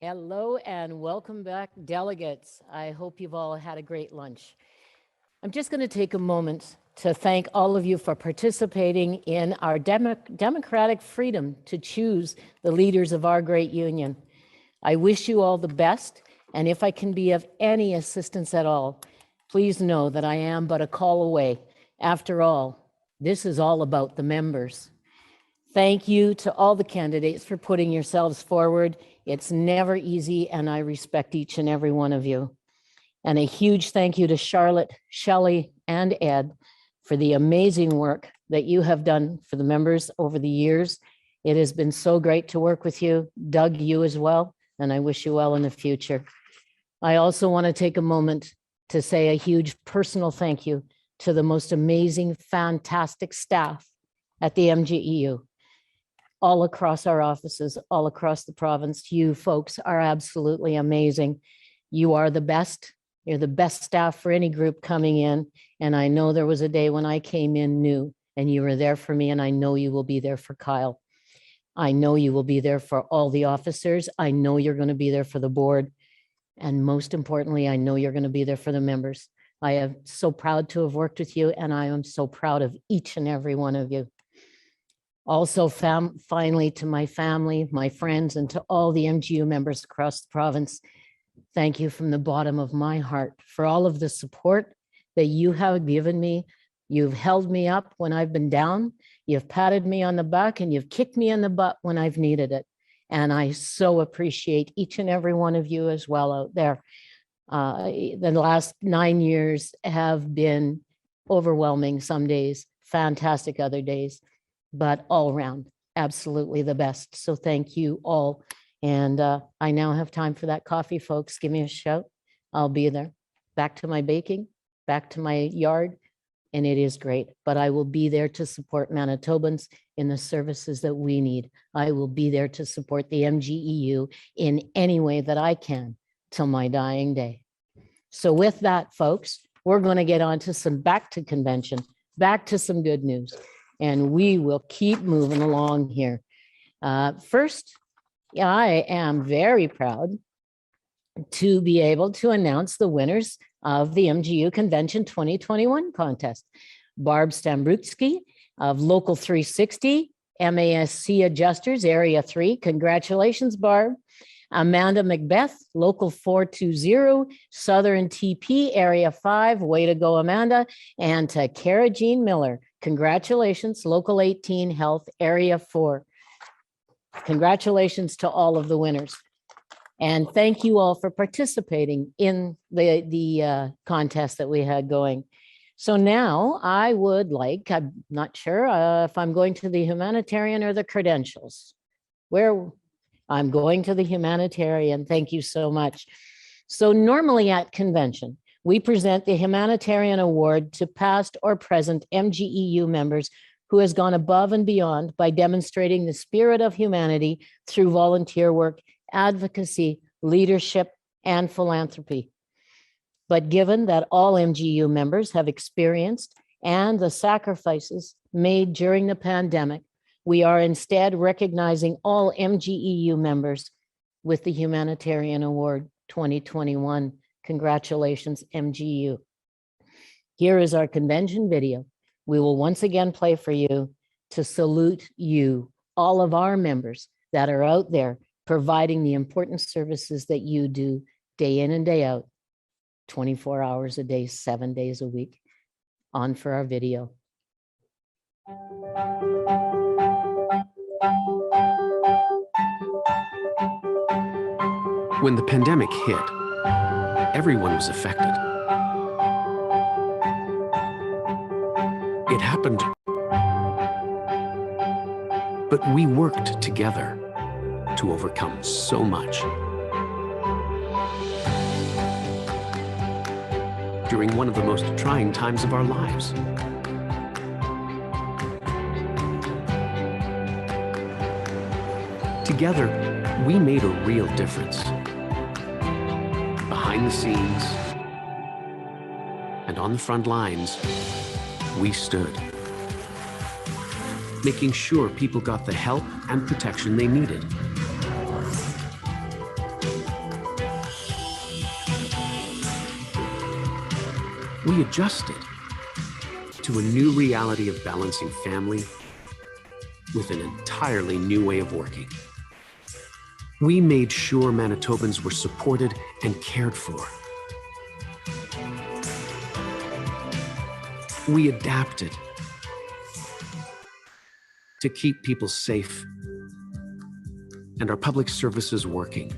Hello and welcome back, delegates. I hope you've all had a great lunch. I'm just going to take a moment to thank all of you for participating in our democratic freedom to choose the leaders of our great union. I wish you all the best, and if I can be of any assistance at all, please know that I am but a call away. After all, this is all about the members. Thank you to all the candidates for putting yourselves forward. It's never easy, and I respect each and every one of you. And a huge thank you to Charlotte, Shelley, and Ed for the amazing work that you have done for the members over the years. It has been so great to work with you. Doug, you as well, and I wish you well in the future. I also want to take a moment to say a huge personal thank you to the most amazing, fantastic staff at the MGEU. All across our offices, all across the province. You folks are absolutely amazing. You are the best. You're the best staff for any group coming in. And I know there was a day when I came in new and you were there for me, and I know you will be there for Kyle. I know you will be there for all the officers. I know you're going to be there for the board. And most importantly, I know you're going to be there for the members. I am so proud to have worked with you, and I am so proud of each and every one of you. Also, finally, to my family, my friends, and to all the MGU members across the province, thank you from the bottom of my heart for all of the support that you have given me. You've held me up when I've been down. You've patted me on the back, and you've kicked me in the butt when I've needed it. And I so appreciate each and every one of you as well out there. The last 9 years have been overwhelming some days, fantastic other days, but all around, absolutely the best. So thank you all. And I now have time for that coffee, folks. Give me a shout. I'll be there. Back to my baking, back to my yard, and it is great. But I will be there to support Manitobans in the services that we need. I will be there to support the MGEU in any way that I can till my dying day. So with that, folks, we're going to get on to back to convention, back to some good news. And we will keep moving along here. First, I am very proud to be able to announce the winners of the MGU Convention 2021 contest. Barb Stambrutsky of Local 360, MASC Adjusters, Area 3. Congratulations, Barb. Amanda Macbeth, Local 420, Southern TP, Area 5. Way to go, Amanda. And to Kara Jean Miller, congratulations, Local 18, Health, Area 4. Congratulations to all of the winners. And thank you all for participating in the contest that we had going. So now I would like, I'm not sure if I'm going to the humanitarian or the credentials. Where I'm going to the humanitarian. Thank you so much. So normally at convention, we present the Humanitarian Award to past or present MGEU members who has gone above and beyond by demonstrating the spirit of humanity through volunteer work, advocacy, leadership, and philanthropy. But given that all MGEU members have experienced and the sacrifices made during the pandemic, we are instead recognizing all MGEU members with the Humanitarian Award 2021. Congratulations, MGEU. Here is our convention video. We will once again play for you to salute you, all of our members that are out there providing the important services that you do day in and day out, 24 hours a day, 7 days a week. On for our video. When the pandemic hit, everyone was affected. It happened, but we worked together to overcome so much. During one of the most trying times of our lives. Together, we made a real difference. Behind the scenes and on the front lines, we stood, making sure people got the help and protection they needed. We adjusted to a new reality of balancing family with an entirely new way of working. We made sure Manitobans were supported and cared for. We adapted to keep people safe and our public services working.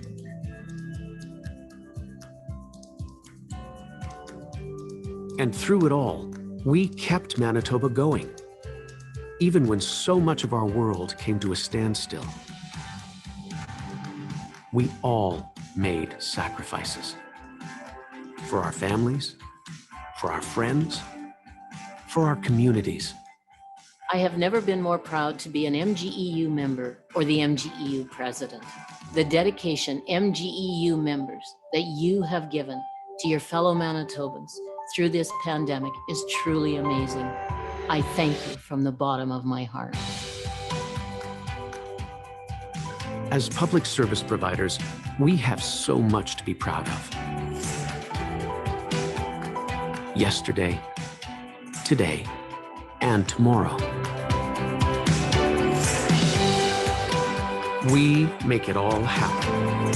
And through it all, we kept Manitoba going, even when so much of our world came to a standstill. We all made sacrifices for our families, for our friends, for our communities. I have never been more proud to be an MGEU member or the MGEU president. The dedication, MGEU members, that you have given to your fellow Manitobans through this pandemic is truly amazing. I thank you from the bottom of my heart. As public service providers, we have so much to be proud of. Yesterday, today, and tomorrow. We make it all happen.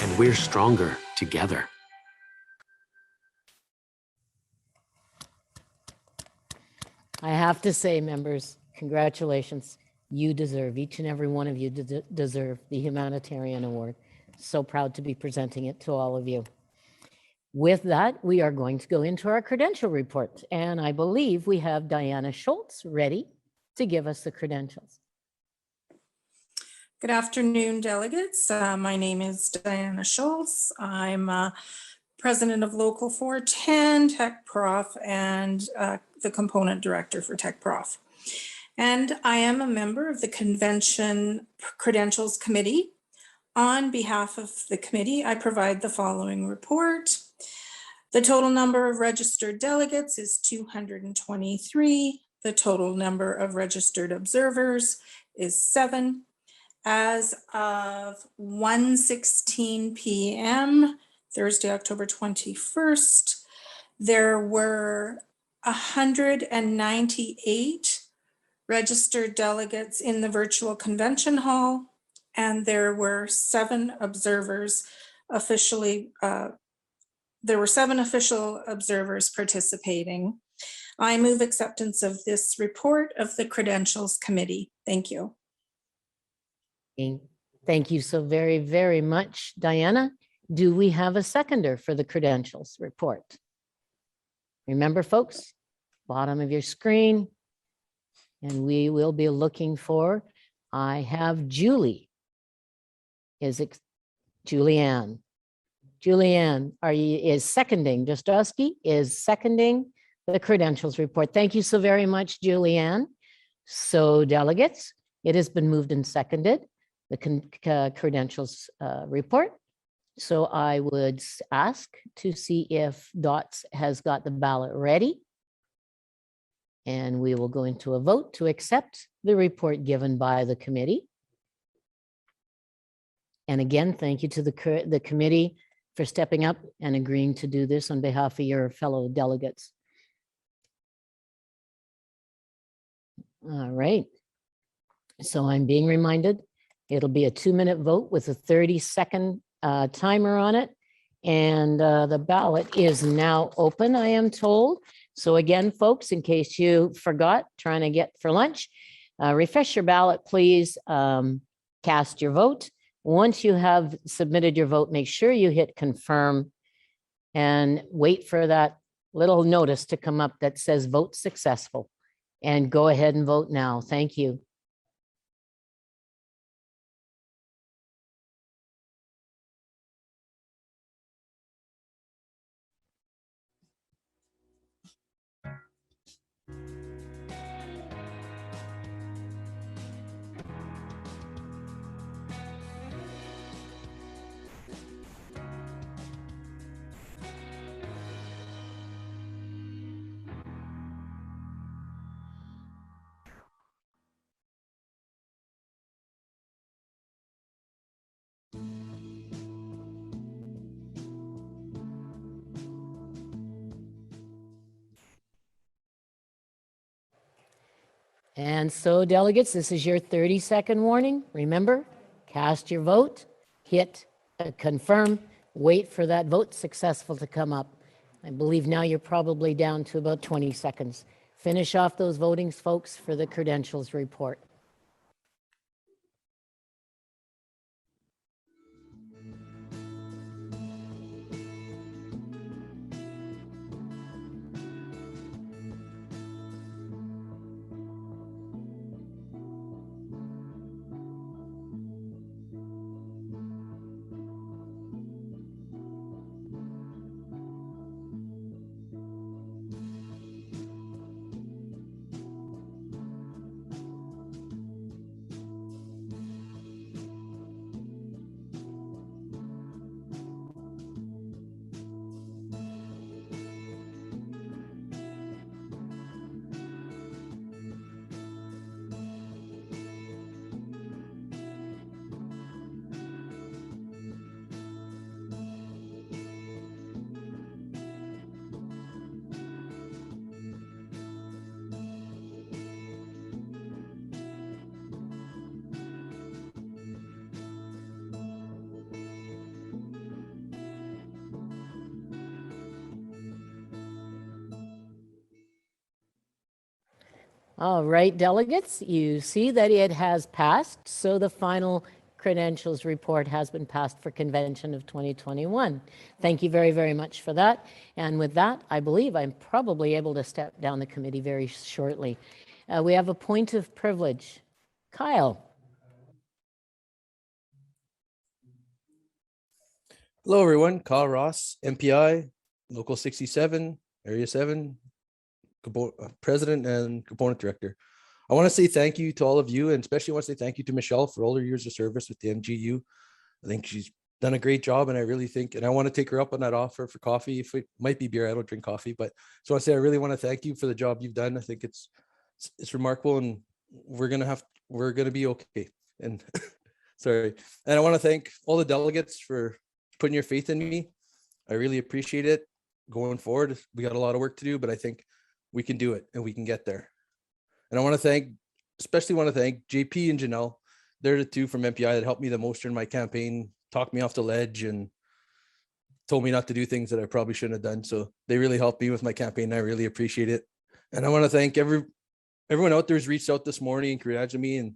And we're stronger together. I have to say, members, congratulations. You deserve, each and every one of you deserve the Humanitarian Award. So proud to be presenting it to all of you. With that, we are going to go into our credential report. And I believe we have Diana Schultz ready to give us the credentials. Good afternoon, delegates. My name is Diana Schultz. I'm president of Local 410, Tech Prof, and the component director for Tech Prof. And I am a member of the Convention Credentials Committee. On behalf of the committee, I provide the following report. The total number of registered delegates is 223. The total number of registered observers is 7. As of 1:16 p.m., Thursday, October 21st, there were 198 registered delegates in the virtual convention hall, and there were 7 observers officially, there were 7 official observers participating. I move acceptance of this report of the Credentials Committee. Thank you. Thank you so very, very much, Diana. Do we have a seconder for the credentials report? Remember, folks, bottom of your screen, and we will be looking for, I have Julie. Julianne? Julianne, is seconding, Dostowski is seconding the credentials report. Thank you so very much, Julianne. So delegates, it has been moved and seconded, the credentials report. So I would ask to see if Dots has got the ballot ready. And we will go into a vote to accept the report given by the committee. And again, thank you to the committee for stepping up and agreeing to do this on behalf of your fellow delegates. All right. So I'm being reminded, it'll be a 2-minute vote with a 30-second timer on it. And the ballot is now open, I am told. So again, folks, in case you forgot, trying to get for lunch, refresh your ballot, please. Cast your vote. Once you have submitted your vote, make sure you hit confirm and wait for that little notice to come up that says vote successful. And go ahead and vote now. Thank you. And so delegates, this is your 30-second warning. Remember, cast your vote, hit confirm, wait for that vote successful to come up. I believe now you're probably down to about 20 seconds. Finish off those votings, folks, for the credentials report. All right, delegates, you see that it has passed. So the final credentials report has been passed for convention of 2021. Thank you very, very much for that. And with that, I believe I'm probably able to step down the committee very shortly. We have a point of privilege. Kyle. Hello, everyone. Kyle Ross, MPI, Local 67, Area 7, President and Component Director. I want to say thank you to all of you, and especially want to say thank you to Michelle for all her years of service with the MGEU. I think she's done a great job, and I really think, and I want to take her up on that offer for coffee. If it might be beer, I don't drink coffee, but so I want to say I really want to thank you for the job you've done. I think it's remarkable, and we're gonna be okay. And sorry, and I want to thank all the delegates for putting your faith in me. I really appreciate it. Going forward, we got a lot of work to do, but I think we can do it and we can get there. And I want to especially want to thank JP and Janelle. They're the two from MPI that helped me the most during my campaign, talked me off the ledge and told me not to do things that I probably shouldn't have done. So they really helped me with my campaign. I really appreciate it. And I want to thank everyone out there who's reached out this morning and congratulated me. And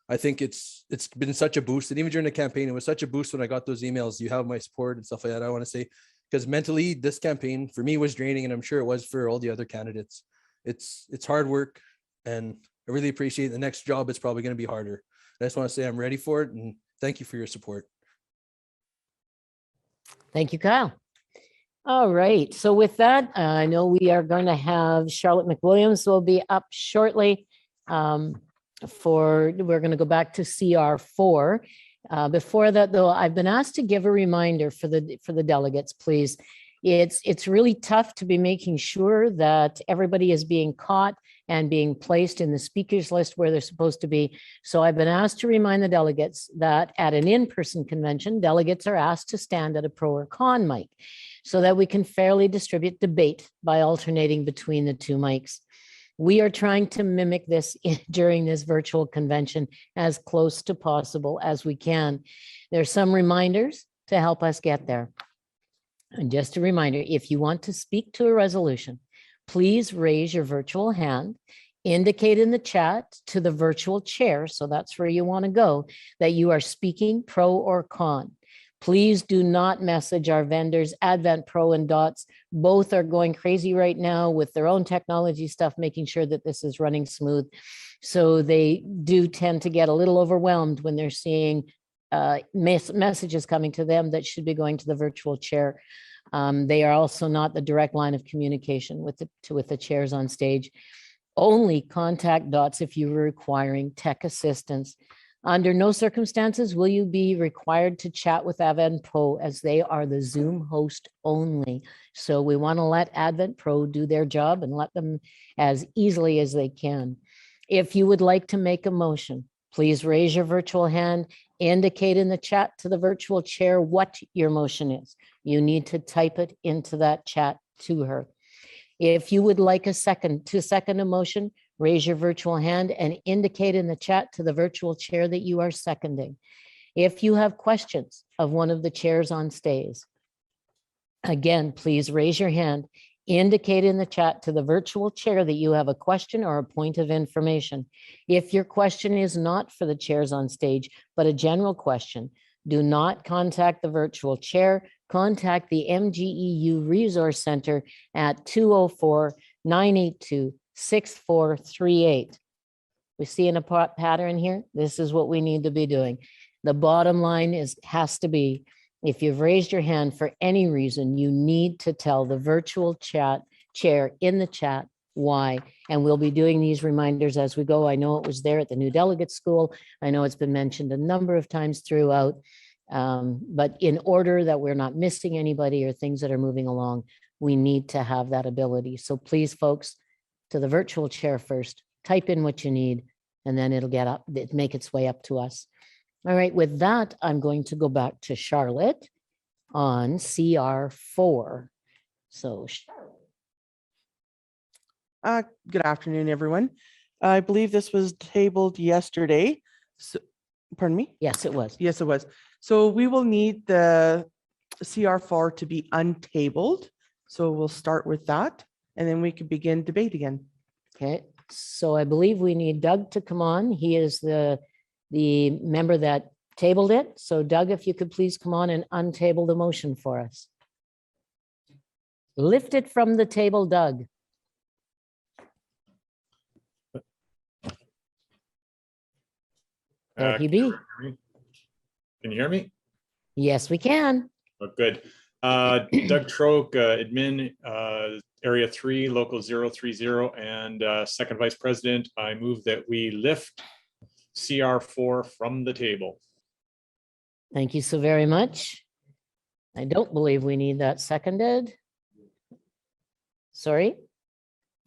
I think it's been such a boost. And even during the campaign, it was such a boost when I got those emails. You have my support and stuff like that. I want to say, because mentally this campaign for me was draining, and I'm sure it was for all the other candidates. It's hard work, and I really appreciate it. The next job is probably going to be harder. I just want to say I'm ready for it, and thank you for your support. Thank you, Kyle. All right, so with that, I know we are going to have Charlotte McWilliams will be up shortly. We're going to go back to CR4. Before that, though, I've been asked to give a reminder for the delegates, please. It's really tough to be making sure that everybody is being caught and being placed in the speakers list where they're supposed to be. So I've been asked to remind the delegates that at an in-person convention, delegates are asked to stand at a pro or con mic so that we can fairly distribute debate by alternating between the two mics. We are trying to mimic this during this virtual convention as close to possible as we can. There's some reminders to help us get there. And just a reminder, if you want to speak to a resolution, please raise your virtual hand, indicate in the chat to the virtual chair, so that's where you want to go, that you are speaking pro or con. Please do not message our vendors, Advent Pro and Dots. Both are going crazy right now with their own technology stuff, making sure that this is running smooth. So they do tend to get a little overwhelmed when they're seeing messages coming to them that should be going to the virtual chair. They are also not the direct line of communication with the chairs on stage. Only contact Dots if you are requiring tech assistance. Under no circumstances will you be required to chat with Advent Pro, as they are the Zoom host only. So we want to let Advent Pro do their job and let them as easily as they can. If you would like to make a motion, please raise your virtual hand, indicate in the chat to the virtual chair what your motion is. You need to type it into that chat to her. If you would like to second a motion, raise your virtual hand and indicate in the chat to the virtual chair that you are seconding. If you have questions of one of the chairs on stage, again, please raise your hand, indicate in the chat to the virtual chair that you have a question or a point of information. If your question is not for the chairs on stage, but a general question, do not contact the virtual chair. Contact the MGEU Resource Center at 204-982-6438. We see in a pattern here. This is what we need to be doing. The bottom line has to be, if you've raised your hand for any reason, you need to tell the virtual chair in the chat why. And we'll be doing these reminders as we go. I know it was there at the new delegate school. I know it's been mentioned a number of times throughout. But in order that we're not missing anybody or things that are moving along, we need to have that ability. So please, folks, to the virtual chair first, type in what you need, and then it'll make its way up to us. All right, with that, I'm going to go back to Charlotte on CR4. So Charlotte. Good afternoon, everyone. I believe this was tabled yesterday. So, pardon me? Yes, it was. Yes, it was. So we will need the CR4 to be untabled. So we'll start with that, and then we can begin debate again. Okay, so I believe we need Doug to come on. He is the member that tabled it. So Doug, if you could please come on and untable the motion for us. Lift it from the table, Doug. There he be. Can you hear me? Yes, we can. Oh, good. Doug Troke, admin, area 3, local 030, and second vice president. I move that we lift CR4 from the table. Thank you so very much. I don't believe we need that seconded. Sorry.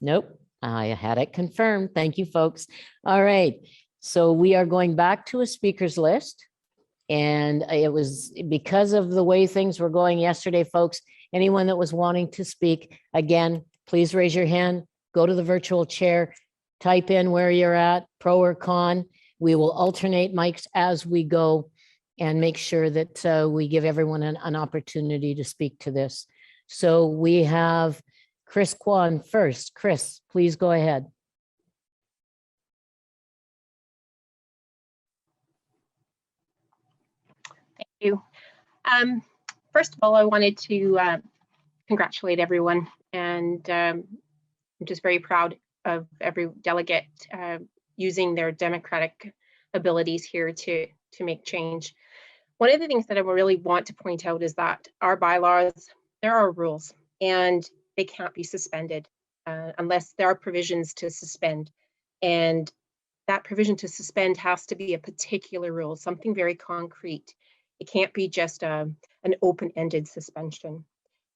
Nope. I had it confirmed. Thank you, folks. All right. So we are going back to a speakers list. And it was because of the way things were going yesterday, folks. Anyone that was wanting to speak, again, please raise your hand, go to the virtual chair, type in where you're at, pro or con. We will alternate mics as we go and make sure that we give everyone an opportunity to speak to this. So we have Chris Kwan first. Chris, please go ahead. Thank you. First of all, I wanted to congratulate everyone, and I'm just very proud of every delegate using their democratic abilities here to make change. One of the things that I really want to point out is that our bylaws, there are rules, and they can't be suspended unless there are provisions to suspend. And that provision to suspend has to be a particular rule, something very concrete. It can't be just an open-ended suspension.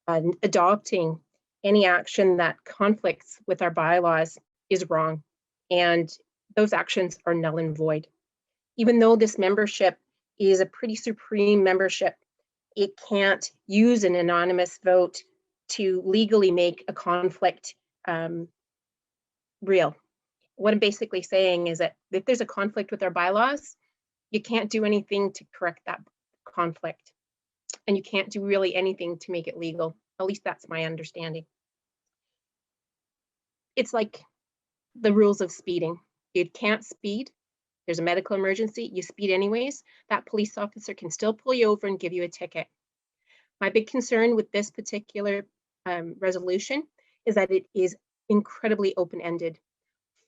Adopting any action that conflicts with our bylaws is wrong, and those actions are null and void. Even though this membership is a pretty supreme membership, it can't use an anonymous vote to legally make a conflict real. What I'm basically saying is that if there's a conflict with our bylaws, you can't do anything to correct that conflict, and you can't do really anything to make it legal. At least that's my understanding. It's like the rules of speeding. You can't speed. There's a medical emergency, you speed anyways. That police officer can still pull you over and give you a ticket. My big concern with this particular resolution is that it is incredibly open-ended,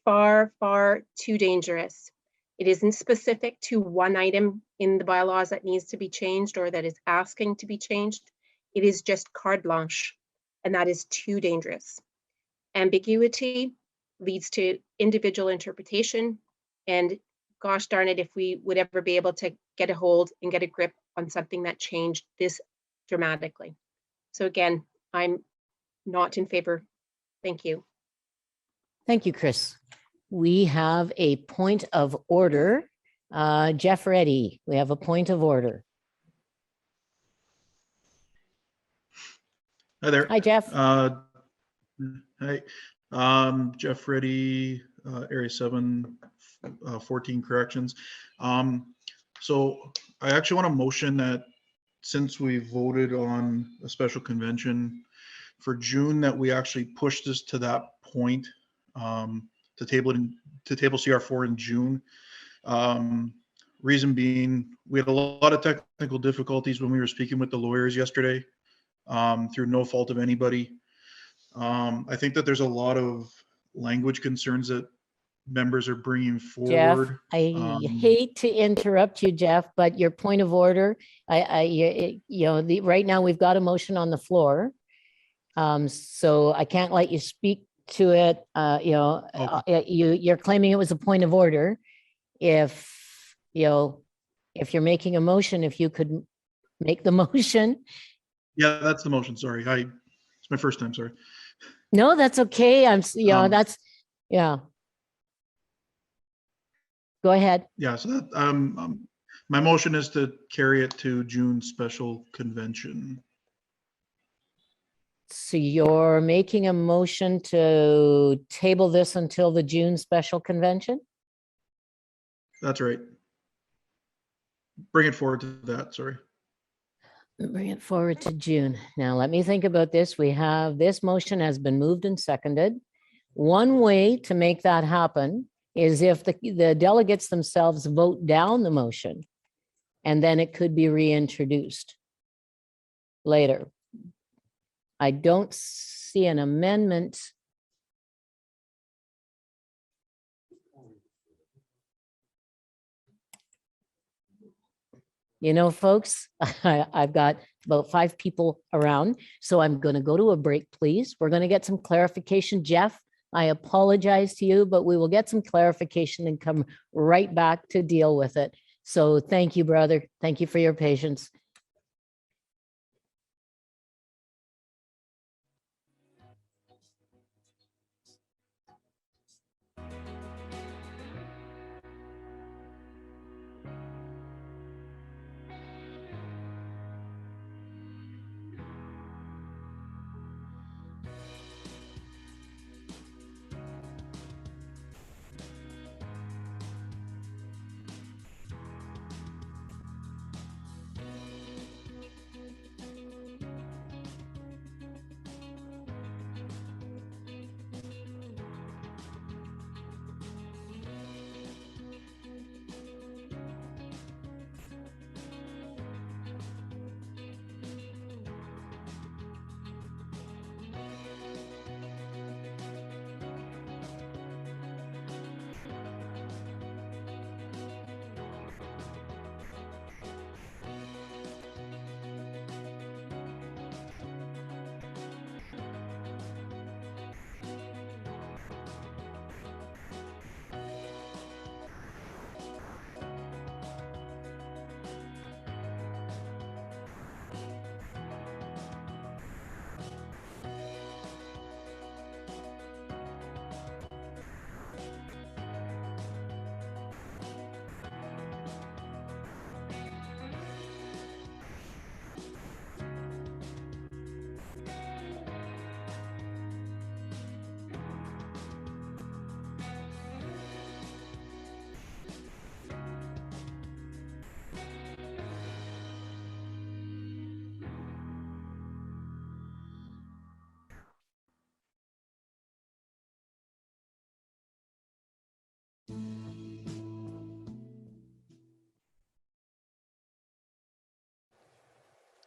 far, far too dangerous. It isn't specific to one item in the bylaws that needs to be changed or that is asking to be changed. It is just carte blanche, and that is too dangerous. Ambiguity leads to individual interpretation, and gosh darn it, if we would ever be able to get a hold and get a grip on something that changed this dramatically. So again, I'm not in favor. Thank you. Thank you, Chris. We have a point of order. Jeff Reddy, we have a point of order. Hi there. Hi, Jeff. Hi. Jeff Reddy, Area 7, 14 corrections. So I actually want to motion that since we voted on a special convention for June, that we actually push this to that point, to table CR4 in June. Reason being, we had a lot of technical difficulties when we were speaking with the lawyers yesterday, through no fault of anybody. I think that there's a lot of language concerns that members are bringing Jeff, forward. I hate to interrupt you, Jeff, but your point of order, right now we've got a motion on the floor. So I can't let you speak to it. You're claiming it was a point of order. If you're making a motion, if you could make the motion. Yeah, that's the motion. Sorry. It's my first time. Sorry. No, that's okay. Yeah. Go ahead. Yeah. So that, my motion is to carry it to June special convention. So you're making a motion to table this until the June special convention? That's right. Bring it forward to that. Sorry. Bring it forward to June. Now, let me think about this. We have, this motion has been moved and seconded. One way to make that happen is if the delegates themselves vote down the motion, and then it could be reintroduced later. I don't see an amendment. You know, folks, I've got about 5 people around, so I'm going to go to a break, please. We're going to get some clarification. Jeff, I apologize to you, but we will get some clarification and come right back to deal with it. So thank you, brother. Thank you for your patience.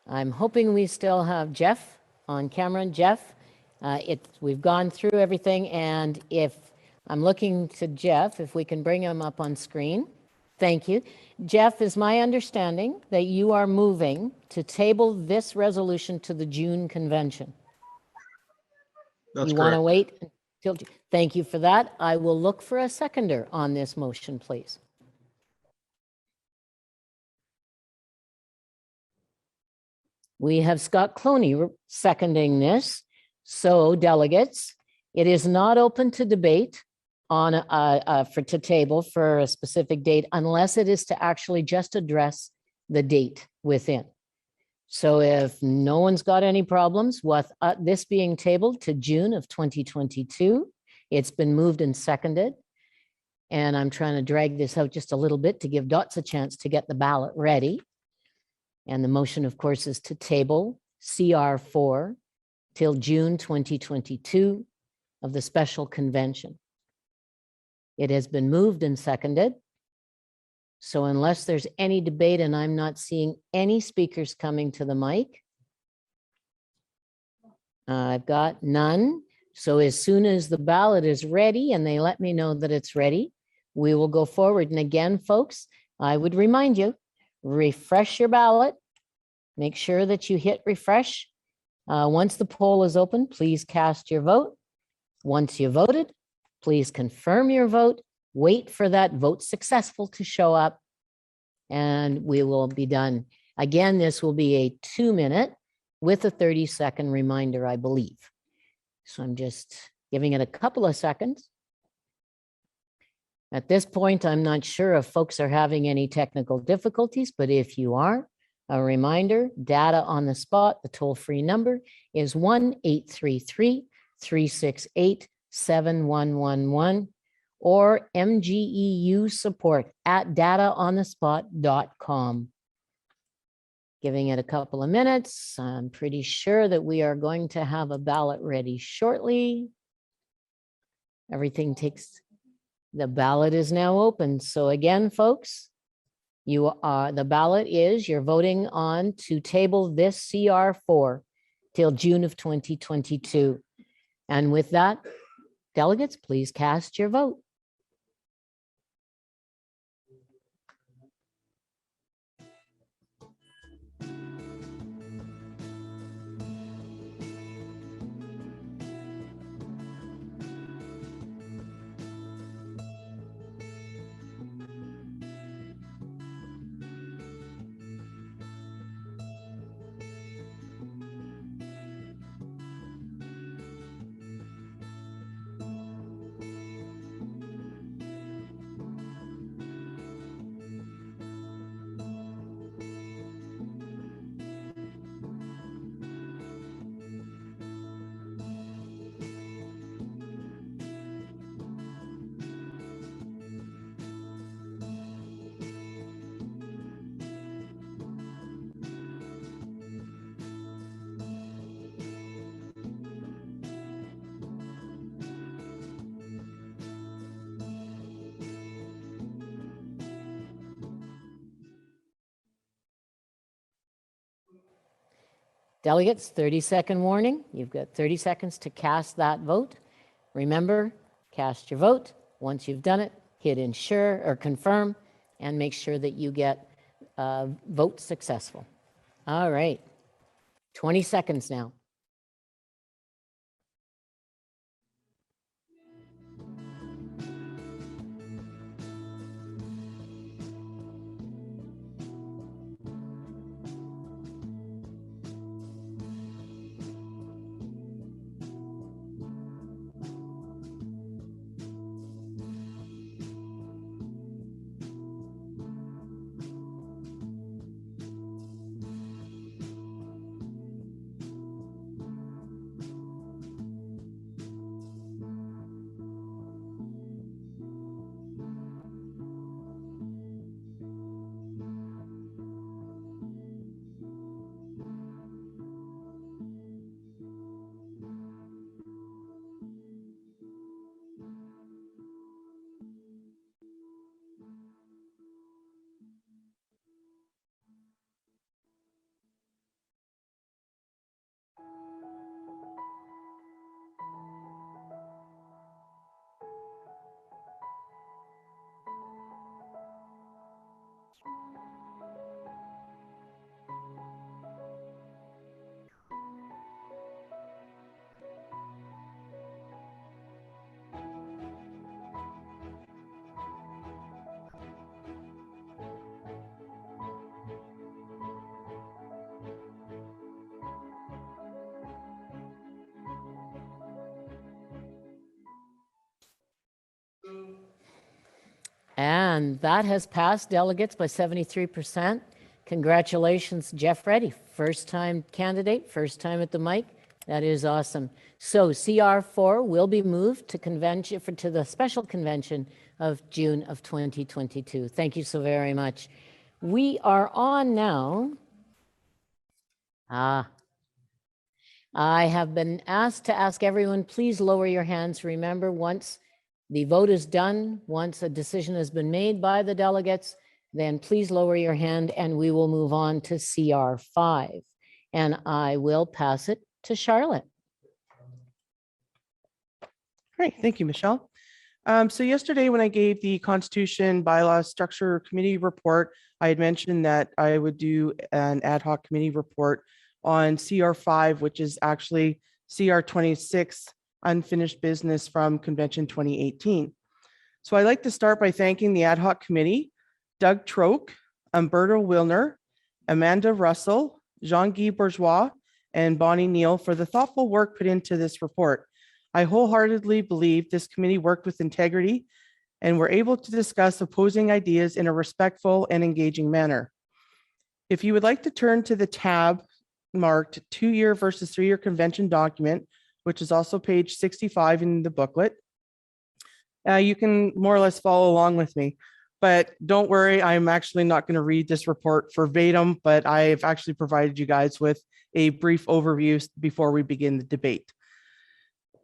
I'm hoping we still have Jeff on camera. Jeff, we've gone through everything, and if I'm looking to Jeff, if we can bring him up on screen. Thank you. Jeff, is my understanding that you are moving to table this resolution to the June convention? That's You want to correct. wait until, thank you for that. I will look for a seconder on this motion, please. We have Scott Cloney seconding this. So delegates, it is not open to debate on to table for a specific date unless it is to actually just address the date within. So if no one's got any problems with this being tabled to June of 2022, it's been moved and seconded. And I'm trying to drag this out just a little bit to give Dots a chance to get the ballot ready. And the motion, of course, is to table CR4 till June 2022 of the special convention. It has been moved and seconded. So unless there's any debate, and I'm not seeing any speakers coming to the mic, I've got none. So as soon as the ballot is ready and they let me know that it's ready, we will go forward. And again, folks, I would remind you, refresh your ballot. Make sure that you hit refresh. Once the poll is open, please cast your vote. Once you voted, please confirm your vote. Wait for that vote successful to show up, and we will be done. Again, this will be a 2-minute with a 30-second reminder, I believe. So I'm just giving it a couple of seconds. At this point, I'm not sure if folks are having any technical difficulties, but if you are, a reminder, data on the spot, the toll-free number is 1-833-368-7111 or MGEU support at dataonthespot.com. Giving it a couple of minutes. I'm pretty sure that we are going to have a ballot ready shortly. Everything takes, the ballot is now open. So again, folks, the ballot is, you're voting on to table this CR4 till June of 2022. And with that, delegates, please cast your vote. Delegates, 30-second warning. You've got 30 seconds to cast that vote. Remember, cast your vote. Once you've done it, hit ensure or confirm and make sure that you get vote successful. All right, 20 seconds now. And that has passed delegates by 73%. Congratulations, Jeff Reddy, first time candidate, first time at the mic. That is awesome. So CR4 will be moved to convention to the special convention of June of 2022. Thank you so very much. We are on now. I have been asked to ask everyone, please lower your hands. Remember, once the vote is done, once a decision has been made by the delegates, then please lower your hand and we will move on to CR5. And I will pass it to Charlotte. Great, thank you, Michelle. So yesterday when I gave the Constitution Bylaw Structure Committee report, I had mentioned that I would do an ad hoc committee report on CR5, which is actually CR26, unfinished business from Convention 2018. So I'd like to start by thanking the ad hoc committee, Doug Troke, Umberto Wilner, Amanda Russell, Jean-Guy Bourgeois, and Bonnie Neal for the thoughtful work put into this report. I wholeheartedly believe this committee worked with integrity and were able to discuss opposing ideas in a respectful and engaging manner. If you would like to turn to the tab marked 2-year versus 3-year convention document, which is also page 65 in the booklet, you can more or less follow along with me. But don't worry, I'm actually not going to read this report verbatim, but I've actually provided you guys with a brief overview before we begin the debate.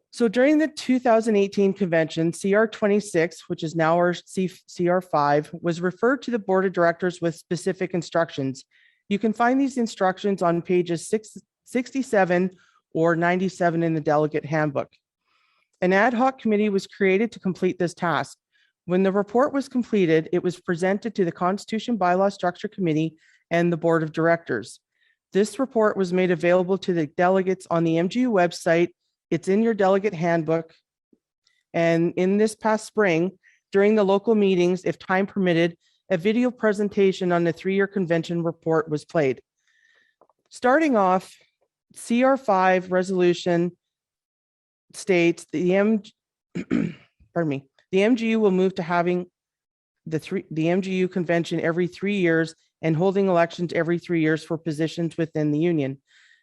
So during the 2018 convention, CR26, which is now our CR5, was referred to the board of directors with specific instructions. You can find these instructions on pages 67 or 97 in the delegate handbook. An ad hoc committee was created to complete this task. When the report was completed, it was presented to the Constitution Bylaw Structure Committee and the board of directors. This report was made available to the delegates on the MGEU website. It's in your delegate handbook. And in this past spring, during the local meetings, if time permitted, a video presentation on the 3-year convention report was played. Starting off, CR5 resolution states the MGEU will move to having the MGEU convention every 3 years and holding elections every 3 years for positions within the union.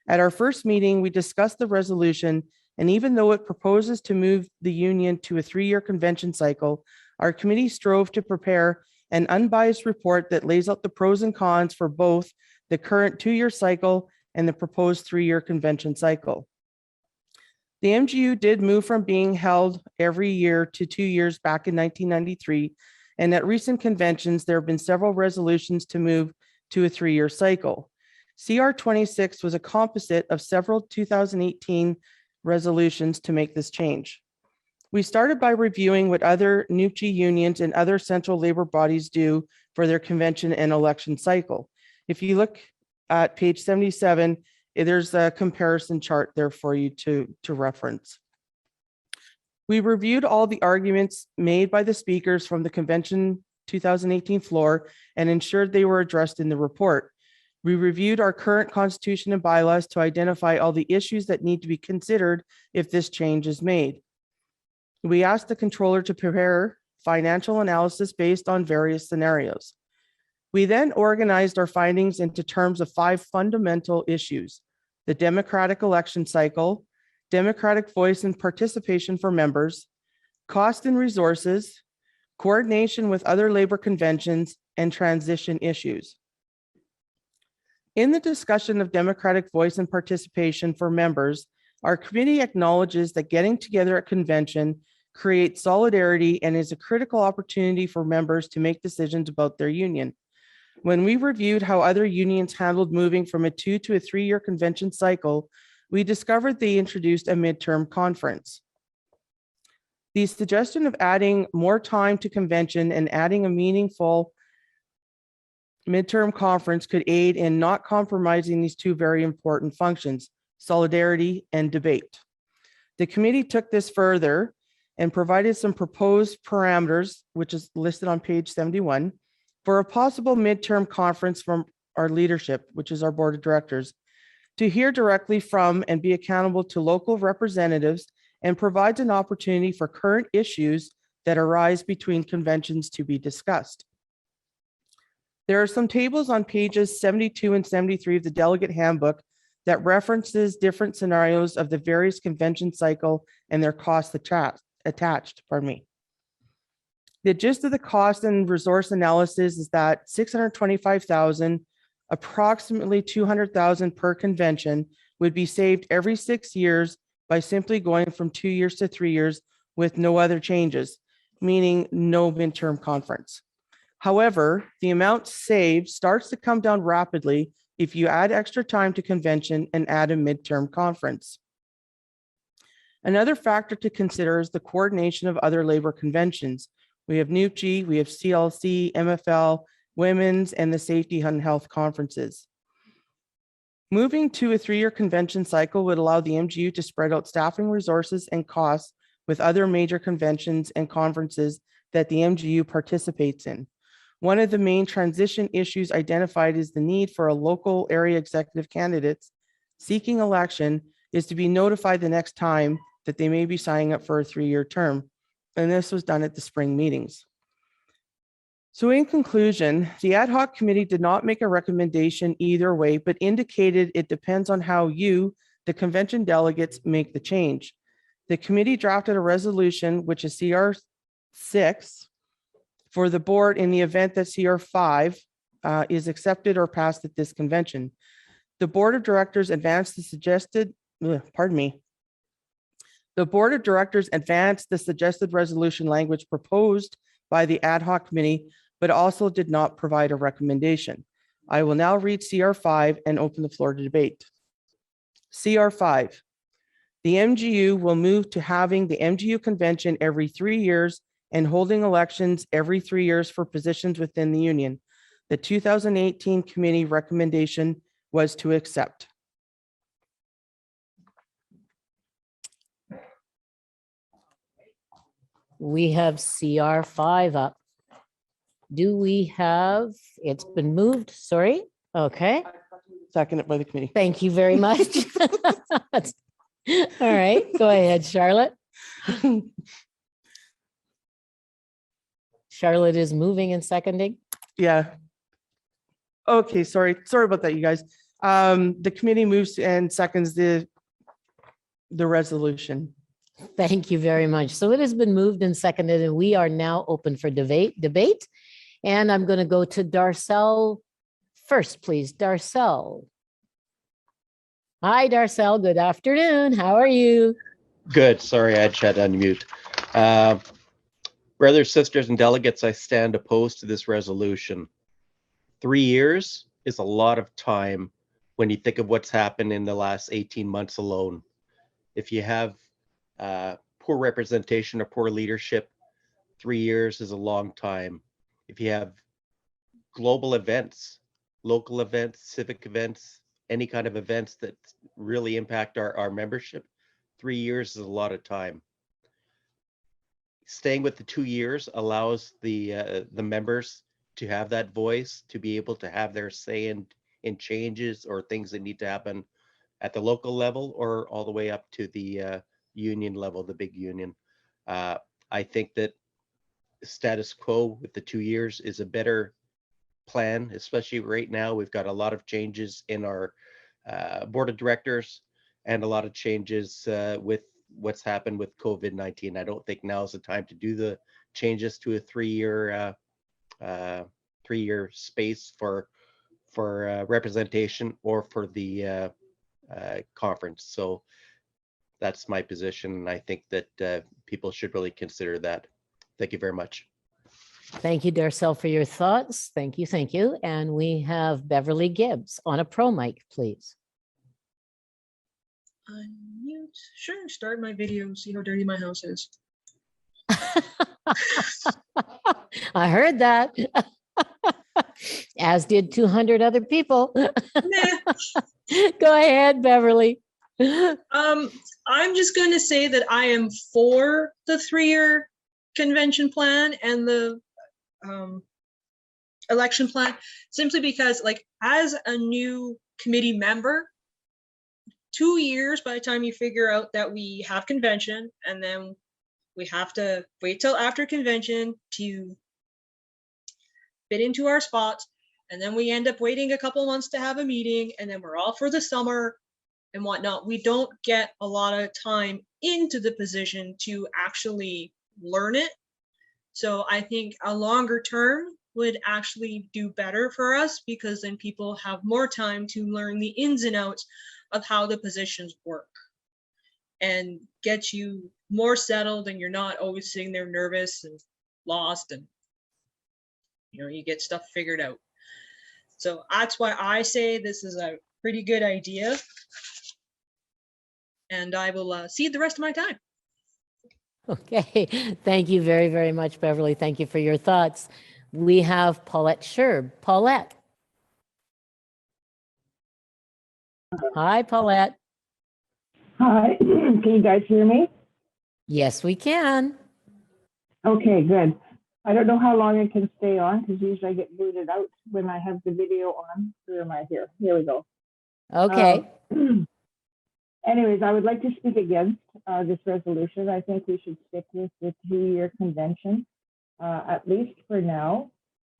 At our first meeting, we discussed the resolution, and even though it proposes to move the union to a 3-year convention cycle, our committee strove to prepare an unbiased report that lays out the pros and cons for both the current 2-year cycle and the proposed 3-year convention cycle. The MGEU did move from being held every year to 2 years back in 1993, and at recent conventions, there have been several resolutions to move to a 3-year cycle. CR26 was a composite of several 2018 resolutions to make this change. We started by reviewing what other NUPGE unions and other central labor bodies do for their convention and election cycle. If you look at page 77, there's a comparison chart there for you to reference. We reviewed all the arguments made by the speakers from the convention 2018 floor and ensured they were addressed in the report. We reviewed our current constitution and bylaws to identify all the issues that need to be considered if this change is made. We asked the controller to prepare financial analysis based on various scenarios. We then organized our findings into terms of 5 fundamental issues: the democratic election cycle, democratic voice and participation for members, cost and resources, coordination with other labor conventions, and transition issues. In the discussion of democratic voice and participation for members, our committee acknowledges that getting together at convention creates solidarity and is a critical opportunity for members to make decisions about their union. When we reviewed how other unions handled moving from a 2 to a 3-year convention cycle, we discovered they introduced a midterm conference. The suggestion of adding more time to convention and adding a meaningful midterm conference could aid in not compromising these 2 very important functions, solidarity and debate. The committee took this further and provided some proposed parameters, which is listed on page 71, for a possible midterm conference from our leadership, which is our board of directors, to hear directly from and be accountable to local representatives, and provides an opportunity for current issues that arise between conventions to be discussed. There are some tables on pages 72 and 73 of the delegate handbook that references different scenarios of the various convention cycle and their costs attached. Pardon me. The gist of the cost and resource analysis is that $625,000, approximately $200,000 per convention, would be saved every 6 years by simply going from 2 years to 3 years with no other changes, meaning no midterm conference. However, the amount saved starts to come down rapidly if you add extra time to convention and add a midterm conference. Another factor to consider is the coordination of other labor conventions. We have NUPG, we have CLC, MFL, Women's, and the Safety and Health conferences. Moving to a 3-year convention cycle would allow the MGU to spread out staffing resources and costs with other major conventions and conferences that the MGU participates in. One of the main transition issues identified is the need for a local area executive candidates seeking election is to be notified the next time that they may be signing up for a 3-year term. And this was done at the spring meetings. So in conclusion, the ad hoc committee did not make a recommendation either way, but indicated it depends on how you, the convention delegates, make the change. The committee drafted a resolution, which is CR 6, for the board in the event that CR 5 is accepted or passed at this convention. The board of directors advanced the suggested, the board of directors advanced the suggested resolution language proposed by the ad hoc committee, but also did not provide a recommendation. I will now read CR 5 and open the floor to debate. CR 5, the MGU will move to having the MGU convention every 3 years and holding elections every 3 years for positions within the union. The 2018 committee recommendation was to accept. We have CR 5 up. Do we have, it's been moved, sorry. Okay, Seconded by the committee. thank you very much. All right, go ahead, Charlotte. Charlotte is moving and seconding. Yeah. Okay, sorry about that, you guys. The committee moves and seconds the resolution. Thank you very much. So it has been moved and seconded, and we are now open for debate. And I'm going to go to Darcel first, please. Darcel. Hi, Darcel. Good afternoon. How are you? Good. Sorry, I had chat unmute. Brothers, sisters, and delegates, I stand opposed to this resolution. 3 years is a lot of time when you think of what's happened in the last 18 months alone. If you have poor representation or poor leadership, 3 years is a long time. If you have global events, local events, civic events, any kind of events that really impact our membership, 3 years is a lot of time. Staying with the 2 years allows the members to have that voice, to be able to have their say in changes or things that need to happen at the local level or all the way up to the union level, the big union. I think that status quo with the 2 years is a better plan, especially right now. We've got a lot of changes in our board of directors and a lot of changes with what's happened with COVID-19. I don't think now is the time to do the changes to a 3-year space for representation or for the conference. So that's my position, and I think that people should really consider that. Thank you very much. Thank you, Darcel, for your thoughts. Thank you, thank you. And we have Beverly Gibbs on a pro mic, please. Unmute. Sure, start my video, see how dirty my house is. I heard that. As did 200 other people. Go ahead, Beverly. I'm just going to say that I am for the 3-year convention plan and the election plan, simply because, like, as a new committee member, 2 years by the time you figure out that we have convention, and then we have to wait till after convention to fit into our spots, and then we end up waiting a couple months to have a meeting, and then we're all for the summer. and whatnot, we don't get a lot of time into the position to actually learn it. So I think a longer term would actually do better for us, because then people have more time to learn the ins and outs of how the positions work and get you more settled, and you're not always sitting there nervous and lost, and you get stuff figured out. So that's why I say this is a pretty good idea, and I will cede the rest of my time. Okay, thank you very, very much, Beverly. Thank you for your thoughts. We have Paulette Sherb. Paulette. Hi, Paulette. Hi, can you guys hear me? Yes, we can. Okay, good. I don't know how long I can stay on, because usually I get booted out when I have the video on. Where am I here? Here we go. Okay. Anyways, I would like to speak against this resolution. I think we should stick with the 2-year convention, at least for now.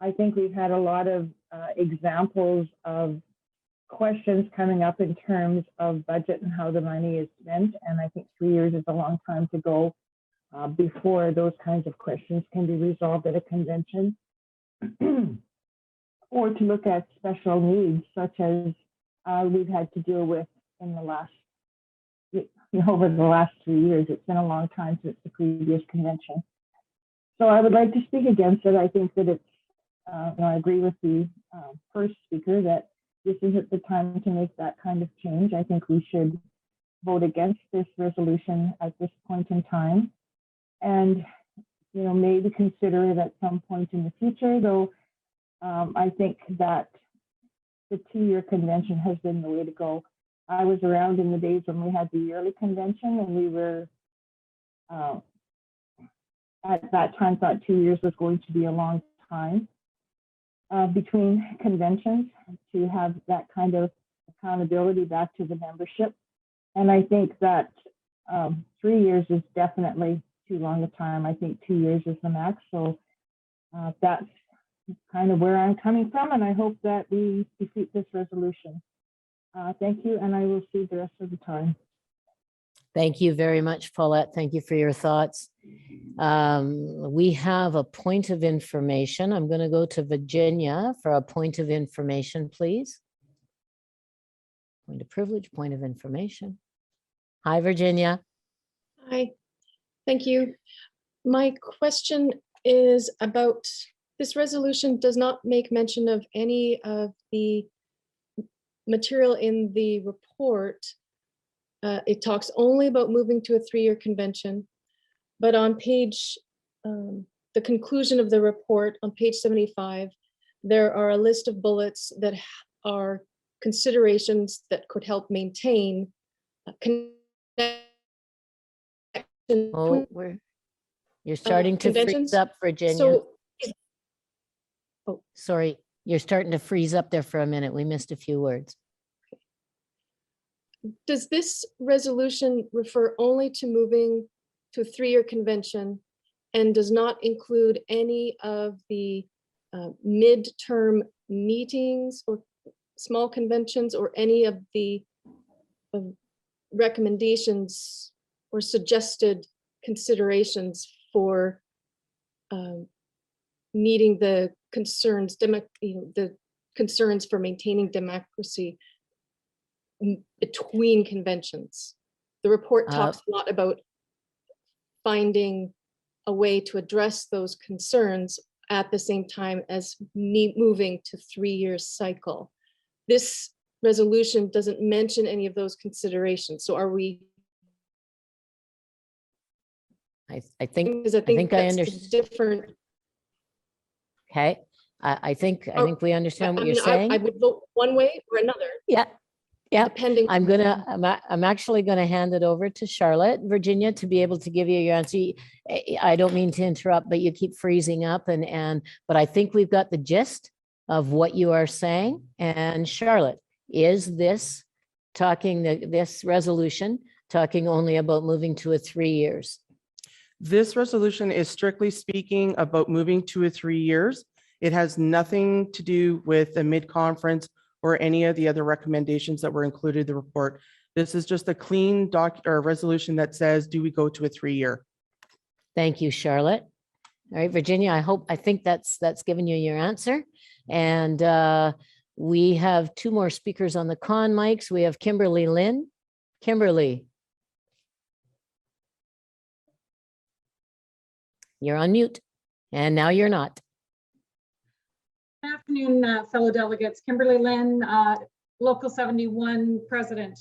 I think we've had a lot of examples of questions coming up in terms of budget and how the money is spent. And I think 3 years is a long time to go before those kinds of questions can be resolved at a convention. Or to look at special needs, such as we've had to deal with in the last, over the last 3 years. It's been a long time since the previous convention. So I would like to speak against it. I think that it's, I agree with the first speaker that this isn't the time to make that kind of change. I think we should vote against this resolution at this point in time, and maybe consider it at some point in the future. Though I think that the 2-year convention has been the way to go. I was around in the days when we had the yearly convention, and we were at that time thought 2 years was going to be a long time between conventions, to have that kind of accountability back to the membership. And I think that 3 years is definitely too long a time. I think 2 years is the max. So that's kind of where I'm coming from, and I hope that we defeat this resolution. Thank you, and I will see the rest of the time. Thank you very much, Paulette. Thank you for your thoughts. We have a point of information. I'm going to go to Virginia for a point of information, please. Point of privilege, point of information. Hi, Virginia. Hi, thank you. My question is about this resolution does not make mention of any of the material in the report. It talks only about moving to a 3-year convention, but on page, the conclusion of the report on page 75, there are a list of bullets that are considerations that could help maintain Oh, you're starting to freeze up, Virginia. So, sorry, you're starting to freeze up there for a minute. We missed a few words. Does this resolution refer only to moving to a 3-year convention and does not include any of the midterm meetings or small conventions or any of the recommendations or suggested considerations for meeting the concerns, the concerns for maintaining democracy between conventions? The report talks a lot about finding a way to address those concerns at the same time as moving to 3-year cycle. This resolution doesn't mention any of those considerations. So are we? I think because I think I that's understand. different. Okay, I think we understand what you're saying. I would vote one way or another. Yeah. Yeah, depending. I'm actually gonna hand it over to Charlotte, Virginia, to be able to give you your answer. I don't mean to interrupt, but you keep freezing up but I think we've got the gist of what you are saying. And Charlotte, is this this resolution talking only about moving to a 3 years? This resolution is strictly speaking about moving to a 3 years. It has nothing to do with the mid-conference or any of the other recommendations that were included in the report. This is just a clean resolution that says, do we go to a 3-year? Thank you, Charlotte. All right, Virginia, I think that's given you your answer. And we have 2 more speakers on the con mics. We have Kimberly Lynn. Kimberly. You're on mute, and now you're not. Good afternoon, fellow delegates. Kimberly Lynn, Local 71 President.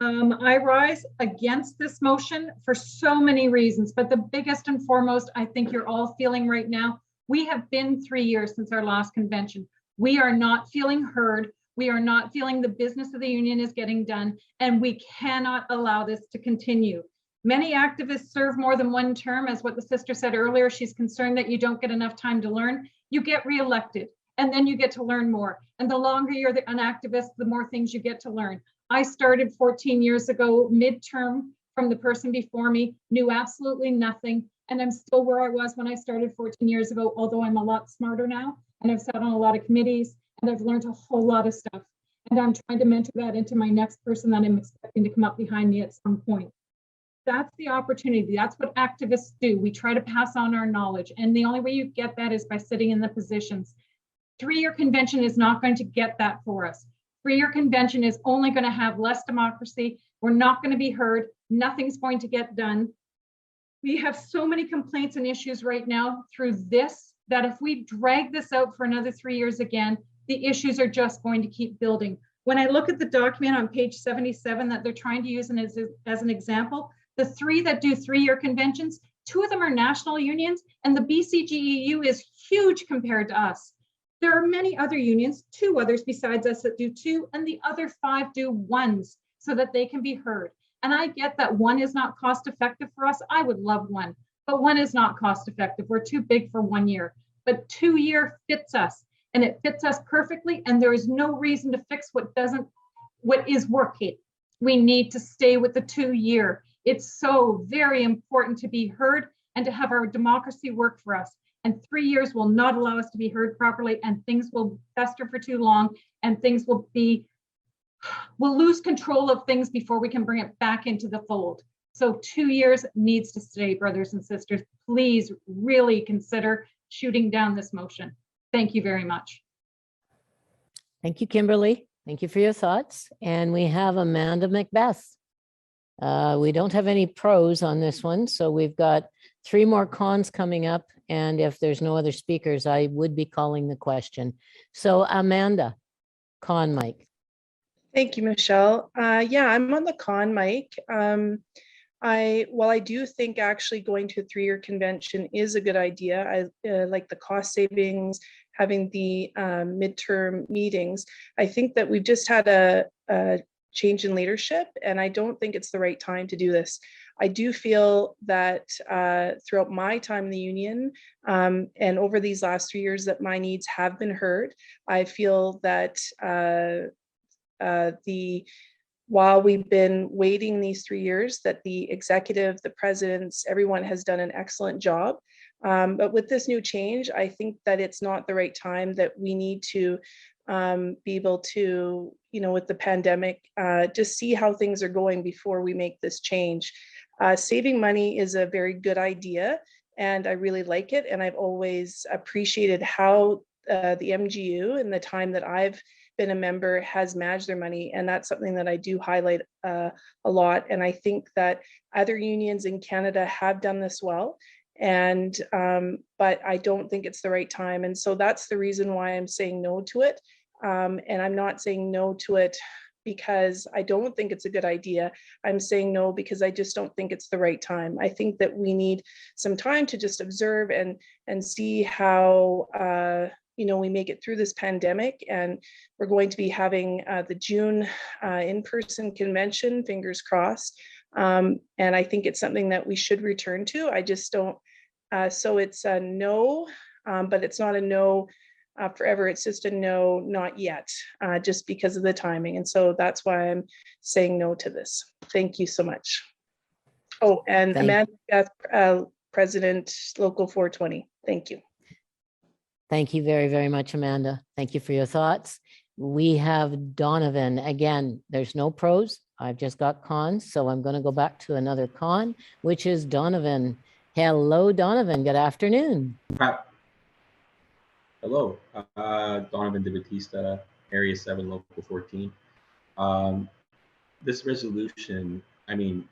I rise against this motion for so many reasons, but the biggest and foremost, I think you're all feeling right now, we have been 3 years since our last convention. We are not feeling heard. We are not feeling the business of the union is getting done, and we cannot allow this to continue. Many activists serve more than 1 term, as what the sister said earlier. She's concerned that you don't get enough time to learn. You get reelected, and then you get to learn more. And the longer you're an activist, the more things you get to learn. I started 14 years ago, midterm from the person before me, knew absolutely nothing. And I'm still where I was when I started 14 years ago, although I'm a lot smarter now. And I've sat on a lot of committees, and I've learned a whole lot of stuff. And I'm trying to mentor that into my next person that I'm expecting to come up behind me at some point. That's the opportunity. That's what activists do. We try to pass on our knowledge. And the only way you get that is by sitting in the positions. 3-year convention is not going to get that for us. 3-year convention is only going to have less democracy. We're not going to be heard. Nothing's going to get done. We have so many complaints and issues right now through this, that if we drag this out for another 3 years again, the issues are just going to keep building. When I look at the document on page 77 that they're trying to use as an example, the 3 that do 3-year conventions, 2 of them are national unions, and the BCGEU is huge compared to us. There are many other unions, 2 others besides us that do 2, and the other 5 do 1s so that they can be heard. And I get that 1 is not cost effective for us. I would love 1, but 1 is not cost effective. We're too big for 1 year, but 2-year fits us, and it fits us perfectly. And there is no reason to fix what is working. We need to stay with the 2-year. It's so very important to be heard and to have our democracy work for us. And 3 years will not allow us to be heard properly, and things will fester for too long, and things we'll lose control of things before we can bring it back into the fold. So 2 years needs to stay, brothers and sisters. Please really consider shooting down this motion. Thank you very much. Thank you, Kimberly. Thank you for your thoughts. And we have Amanda Macbeth. We don't have any pros on this one, so we've got 3 more cons coming up. And if there's no other speakers, I would be calling the question. So Amanda, con mic. Thank you, Michelle. Yeah, I'm on the con mic. While I do think actually going to a 3-year convention is a good idea, I like the cost savings, having the midterm meetings. I think that we've just had a change in leadership, and I don't think it's the right time to do this. I do feel that throughout my time in the union and over these last 3 years that my needs have been heard. I feel that while we've been waiting these 3 years, that the executive, the presidents, everyone has done an excellent job. But with this new change, I think that it's not the right time, that we need to be able to, with the pandemic, just see how things are going before we make this change. Saving money is a very good idea, and I really like it. And I've always appreciated how the MGEU in the time that I've been a member has managed their money. And that's something that I do highlight a lot. And I think that other unions in Canada have done this well. And but I don't think it's the right time. And so that's the reason why I'm saying no to it. And I'm not saying no to it because I don't think it's a good idea. I'm saying no because I just don't think it's the right time. I think that we need some time to just observe and see how we make it through this pandemic. And we're going to be having the June in-person convention, fingers crossed. And I think it's something that we should return to. I just don't. So it's a no, but it's not a no forever. It's just a no, not yet, just because of the timing. And so that's why I'm saying no to this. Thank you so much. Oh, and Amanda Beth, President, Local 420. Thank you. Thank you very, very much, Amanda. Thank you for your thoughts. We have Donovan. Again, there's no pros. I've just got cons, so I'm going to go back to another con, which is Donovan. Hello, Donovan. Good afternoon. Hello, Donovan De Batista, Area 7, Local 14. This resolution, I mean,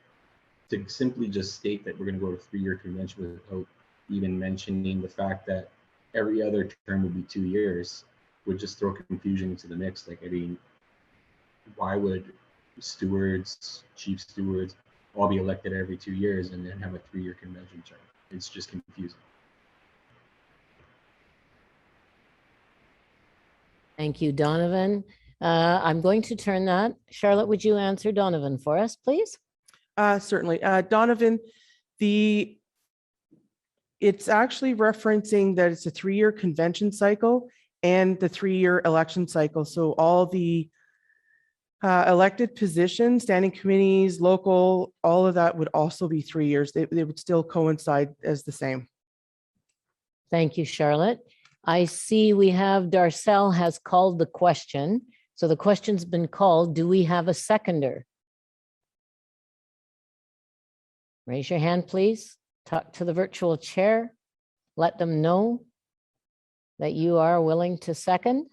to simply just state that we're going to go to a 3-year convention without even mentioning the fact that every other term would be 2 years would just throw confusion into the mix. Like, I mean, why would stewards, chief stewards, all be elected every 2 years and then have a 3-year convention term? It's just confusing. Thank you, Donovan. I'm going to turn that. Charlotte, would you answer Donovan for us, please? Certainly. Donovan, it's actually referencing that it's a 3-year convention cycle and the 3-year election cycle. So all the elected positions, standing committees, local, all of that would also be 3 years. They would still coincide as the same. Thank you, Charlotte. I see we have Darcel has called the question. So the question's been called. Do we have a seconder? Raise your hand, please. Talk to the virtual chair. Let them know that you are willing to second.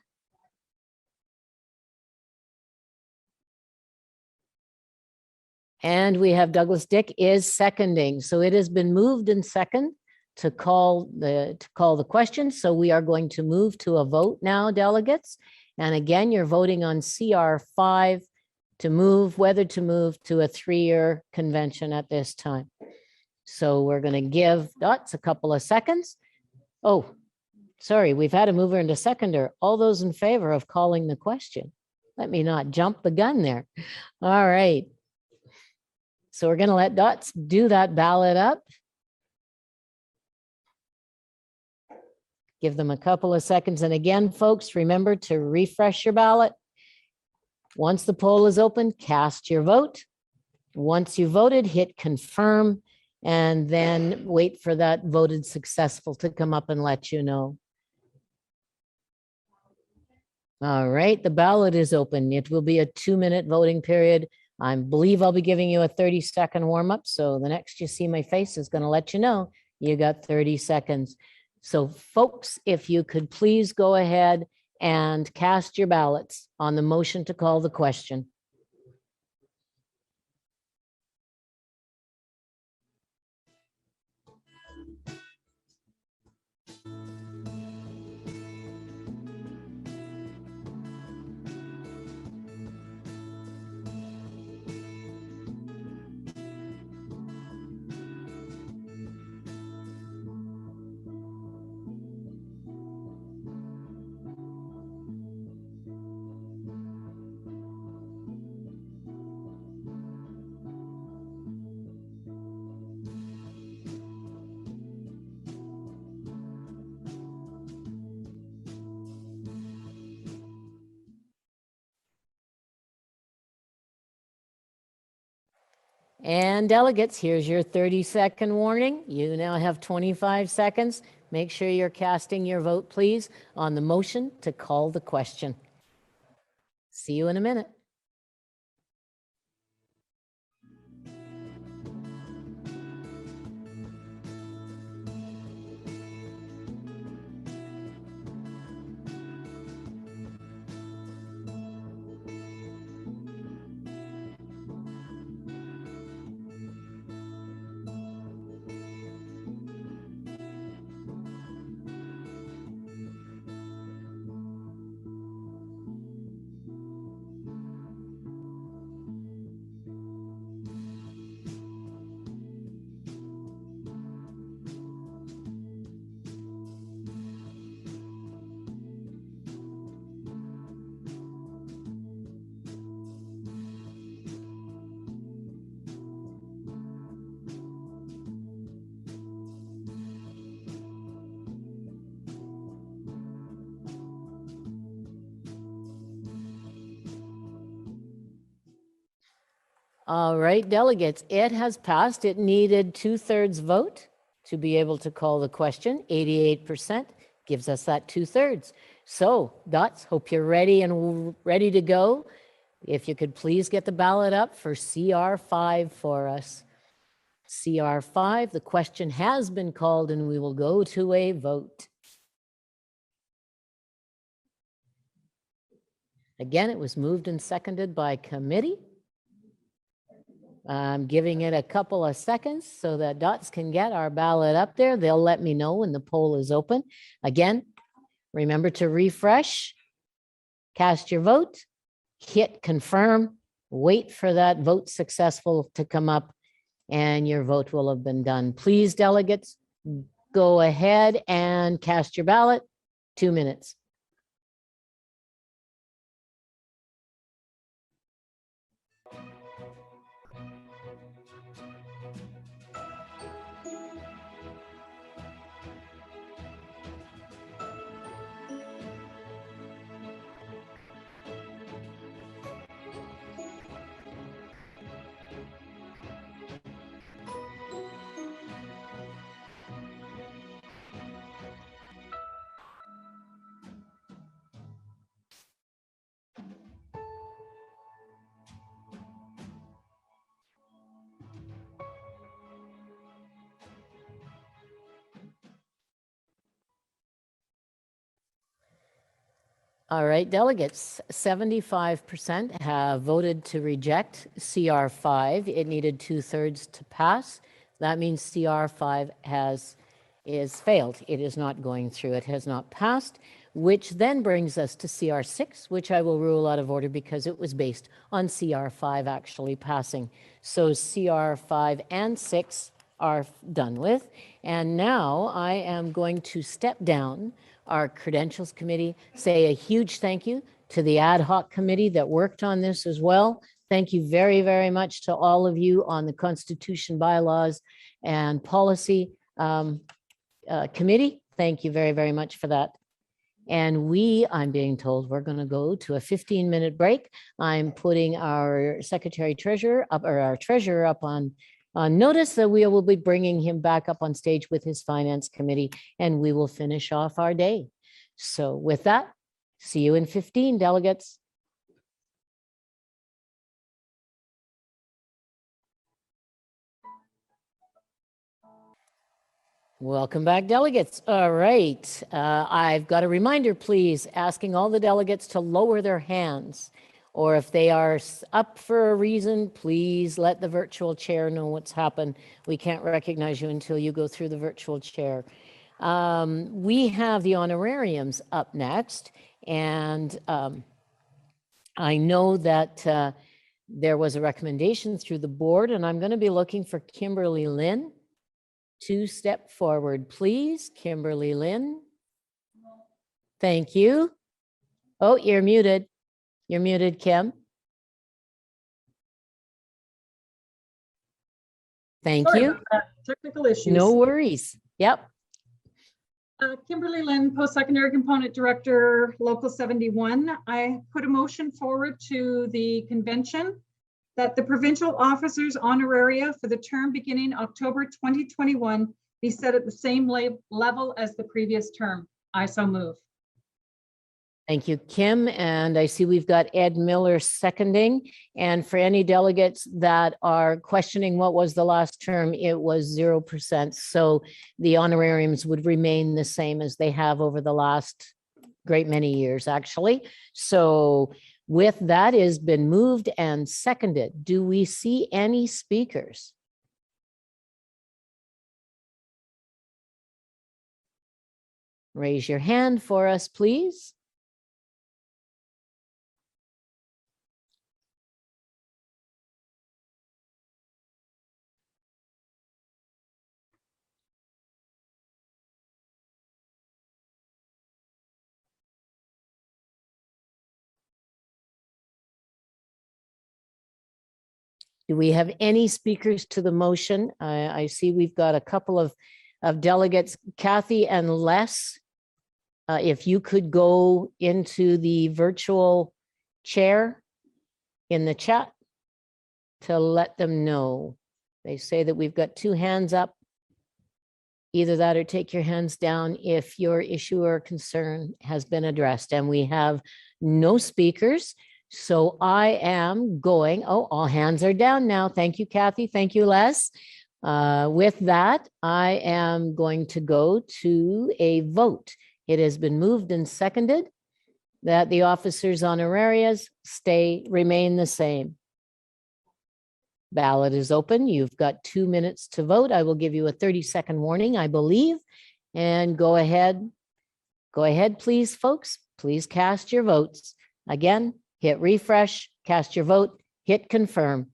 And we have Douglas Dick is seconding. So it has been moved and second to call the question. So we are going to move to a vote now, delegates. And again, you're voting on CR 5 to move, whether to move to a 3-year convention at this time. So we're going to give Dots a couple of seconds. Oh, sorry, we've had a mover and a seconder. All those in favor of calling the question. Let me not jump the gun there. All right. So we're going to let Dots do that ballot up. Give them a couple of seconds. And again, folks, remember to refresh your ballot. Once the poll is open, cast your vote. Once you voted, hit confirm, and then wait for that voted successful to come up and let you know. All right, the ballot is open. It will be a 2-minute voting period. I believe I'll be giving you a 30-second warm-up. So the next you see my face is going to let you know you got 30 seconds. So folks, if you could please go ahead and cast your ballots on the motion to call the question. And delegates, here's your 30-second warning. You now have 25 seconds. Make sure you're casting your vote, please, on the motion to call the question. See you in a minute. All right, delegates, it has passed. It needed 2/3 vote to be able to call the question. 88% gives us that 2/3. So, Dots, hope you're ready and ready to go. If you could please get the ballot up for CR5 for us. CR5, the question has been called and we will go to a vote. Again, it was moved and seconded by committee. I'm giving it a couple of seconds so that Dots can get our ballot up there. They'll let me know when the poll is open. Again, remember to refresh, cast your vote, hit confirm, wait for that vote successful to come up, and your vote will have been done. Please, delegates, go ahead and cast your ballot. 2 minutes. All right, delegates, 75% have voted to reject CR5. It needed 2/3 to pass. That means CR5 is failed. It is not going through. It has not passed, which then brings us to CR6, which I will rule out of order because it was based on CR5 actually passing. So CR5 and 6 are done with. And now I am going to step down our credentials committee, say a huge thank you to the ad hoc committee that worked on this as well. Thank you very, very much to all of you on the Constitution, bylaws, and policy committee. Thank you very, very much for that. And I'm being told we're going to go to a 15-minute break. I'm putting our secretary treasurer up, or our treasurer up on notice that we will be bringing him back up on stage with his finance committee, and we will finish off our day. So with that, see you in 15, delegates. Welcome back, delegates. All right. I've got a reminder, please, asking all the delegates to lower their hands, or if they are up for a reason, please let the virtual chair know what's happened. We can't recognize you until you go through the virtual chair. We have the honorariums up next, and I know that there was a recommendation through the board, and I'm going to be looking for Kimberly Lynn to step forward, please. Kimberly Lynn. Thank you. Oh, you're muted. You're muted, Kim. Thank Sorry you. about that. Technical issues. No worries. Yep. Kimberly Lynn, Post-Secondary Component Director, Local 71. I put a motion forward to the convention that the provincial officers honoraria for the term beginning October 2021 be set at the same level as the previous term. I so move. Thank you, Kim. And I see we've got Ed Miller seconding. And for any delegates that are questioning what was the last term, it was 0%. So the honorariums would remain the same as they have over the last great many years, actually. So with that has been moved and seconded. Do we see any speakers? Raise your hand for us, please. Do we have any speakers to the motion? I see we've got a couple of delegates, Kathy and Les. If you could go into the virtual chair in the chat to let them know. They say that we've got 2 hands up. Either that or take your hands down if your issue or concern has been addressed. And we have no speakers. So I am going, oh, all hands are down now. Thank you, Kathy. Thank you, Les. With that, I am going to go to a vote. It has been moved and seconded that the officers' honorarias remain the same. Ballot is open. You've got 2 minutes to vote. I will give you a 30-second warning, I believe. And go ahead. Go ahead, please, folks. Please cast your votes. Again, hit refresh, cast your vote, hit confirm.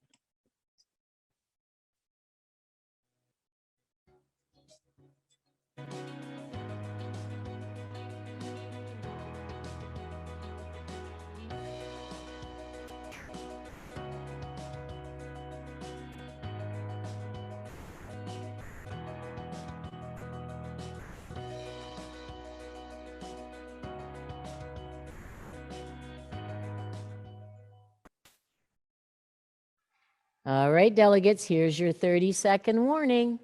All right, delegates, here's your 30-second warning.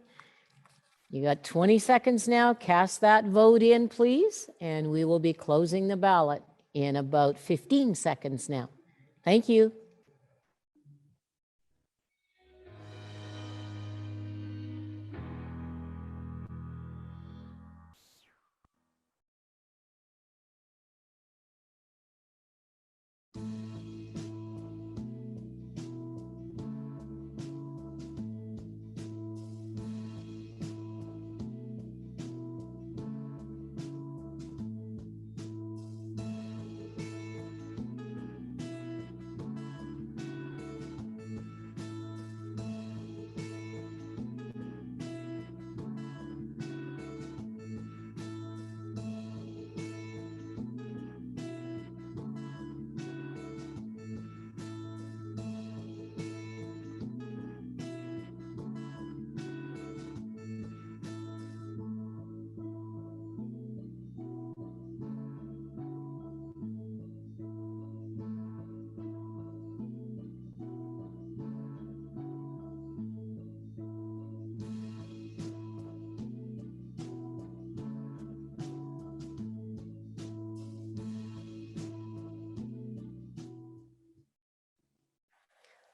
You got 20 seconds now. Cast that vote in, please, and we will be closing the ballot in about 15 seconds now. Thank you.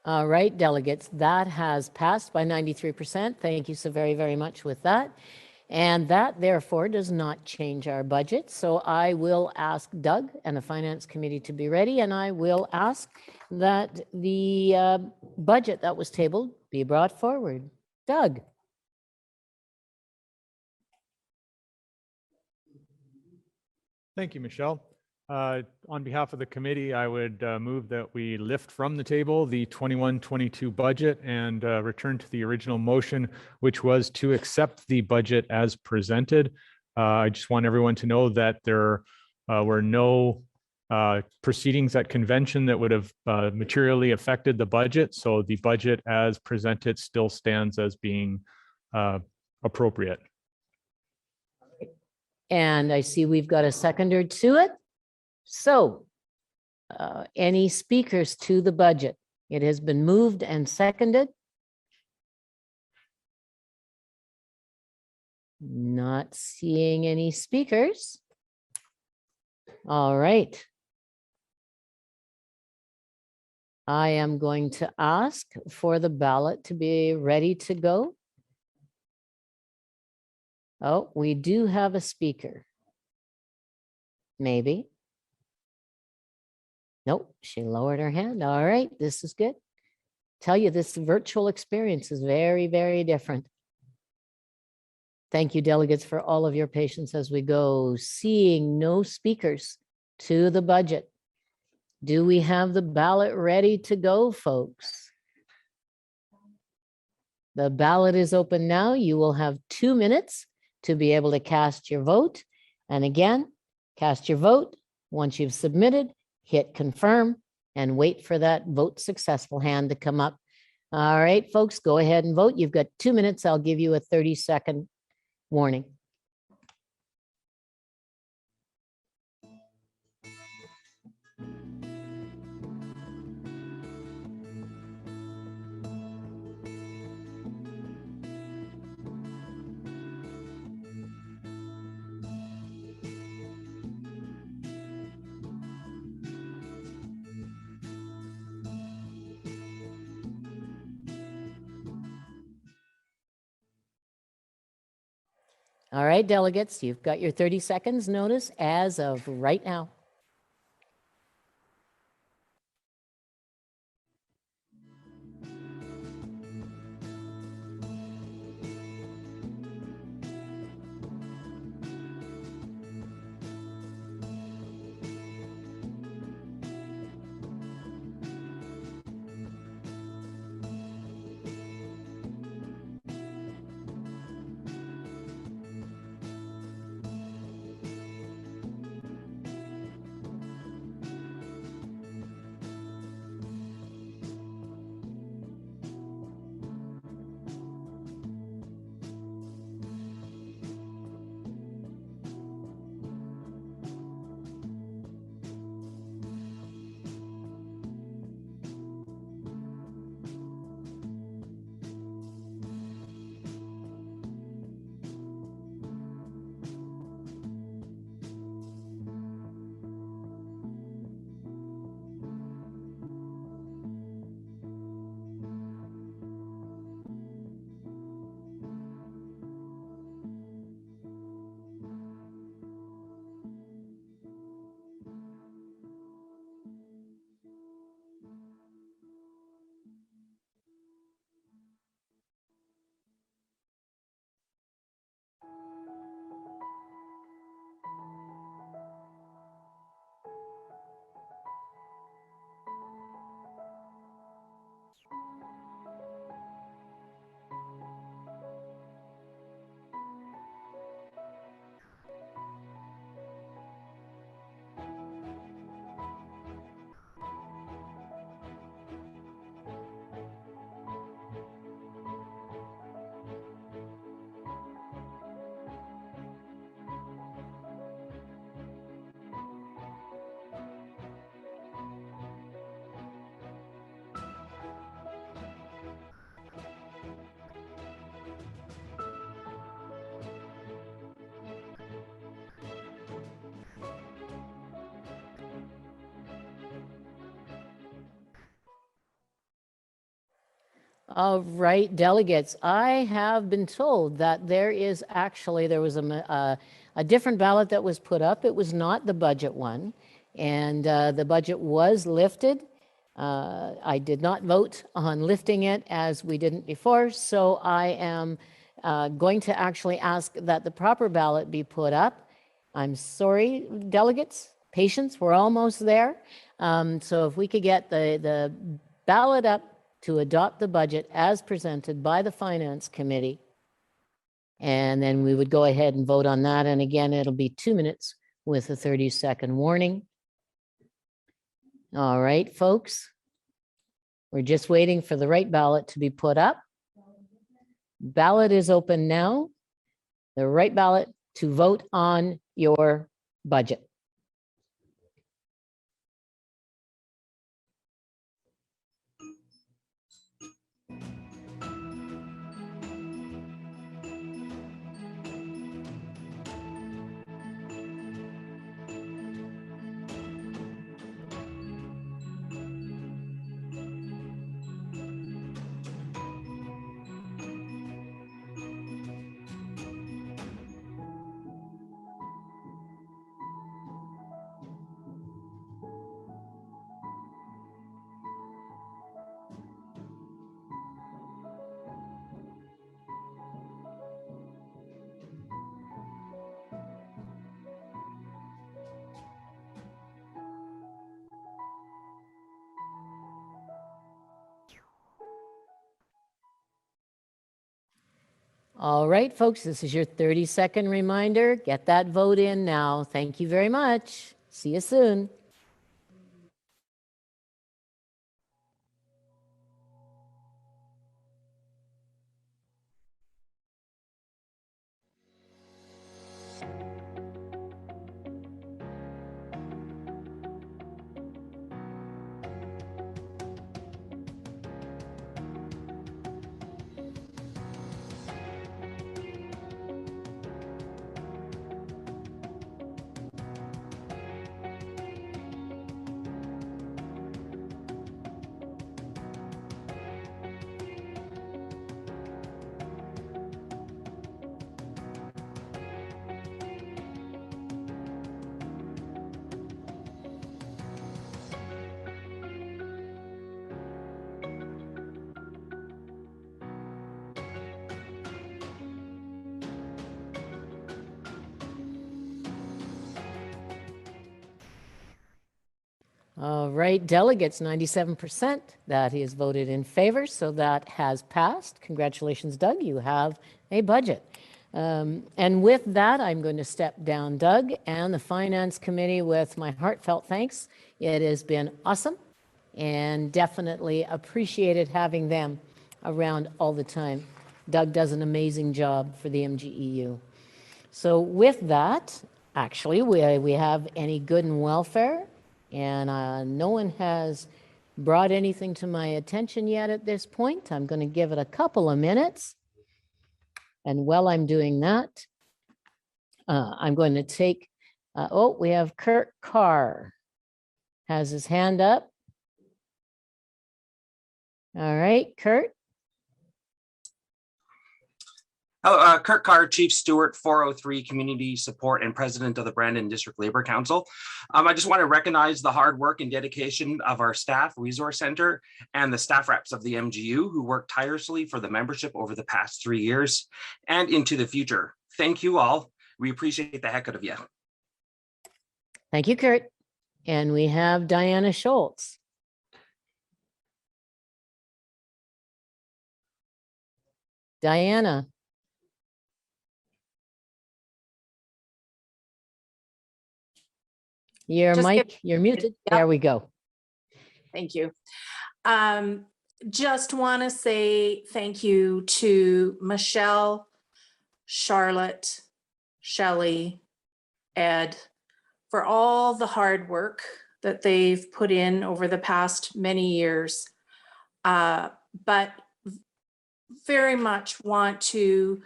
All right, delegates, that has passed by 93%. Thank you so very, very much with that. And that therefore does not change our budget. So I will ask Doug and the Finance Committee to be ready, and I will ask that the budget that was tabled be brought forward. Doug. Thank you, Michelle. On behalf of the committee, I would move that we lift from the table the 21-22 budget and return to the original motion, which was to accept the budget as presented. I just want everyone to know that there were no proceedings at convention that would have materially affected the budget. So the budget as presented still stands as being appropriate. And I see we've got a seconder to it. So any speakers to the budget? It has been moved and seconded. Not seeing any speakers. All right. I am going to ask for the ballot to be ready to go. Oh, we do have a speaker. Maybe. Nope, she lowered her hand. All right, this is good. Tell you this virtual experience is very, very different. Thank you, delegates, for all of your patience as we go. Seeing no speakers to the budget. Do we have the ballot ready to go, folks? The ballot is open now. You will have 2 minutes to be able to cast your vote. And again, cast your vote. Once you've submitted, hit confirm and wait for that vote successful hand to come up. All right, folks, go ahead and vote. You've got 2 minutes. I'll give you a 30-second warning. All right, delegates, you've got your 30 seconds notice as of right now. All right, delegates, I have been told that there was a different ballot that was put up. It was not the budget one, and the budget was lifted. I did not vote on lifting it as we didn't before, so I am going to actually ask that the proper ballot be put up. I'm sorry, delegates, patience, we're almost there. So if we could get the ballot up to adopt the budget as presented by the Finance Committee. And then we would go ahead and vote on that. And again, it'll be 2 minutes with a 30-second warning. All right, folks. We're just waiting for the right ballot to be put up. Ballot is open now. The right ballot to vote on your budget. All right, folks, this is your 30-second reminder. Get that vote in now. Thank you very much. See you soon. All right, delegates, 97%. That is voted in favor, so that has passed. Congratulations, Doug, you have a budget. And with that, I'm going to step down Doug and the Finance Committee with my heartfelt thanks. It has been awesome and definitely appreciated having them around all the time. Doug does an amazing job for the MGEU. So with that, actually, we have any good and welfare, and no one has brought anything to my attention yet at this point. I'm going to give it a couple of minutes. And while I'm doing that, I'm going to take, oh, we have Kurt Carr has his hand up. All right, Kurt. Kurt Carr, Chief Steward, 403 Community Support and President of the Brandon District Labor Council. I just want to recognize the hard work and dedication of our staff, Resource Center, and the staff reps of the MGU who worked tirelessly for the membership over the past 3 years and into the future. Thank you all. We appreciate the heck out of you. Thank you, Kurt. And we have Diana Schultz. Diana. Your mic, you're muted. Yep. There we go. Thank you. Just want to say thank you to Michelle, Charlotte, Shelley, Ed, for all the hard work that they've put in over the past many years. But very much want to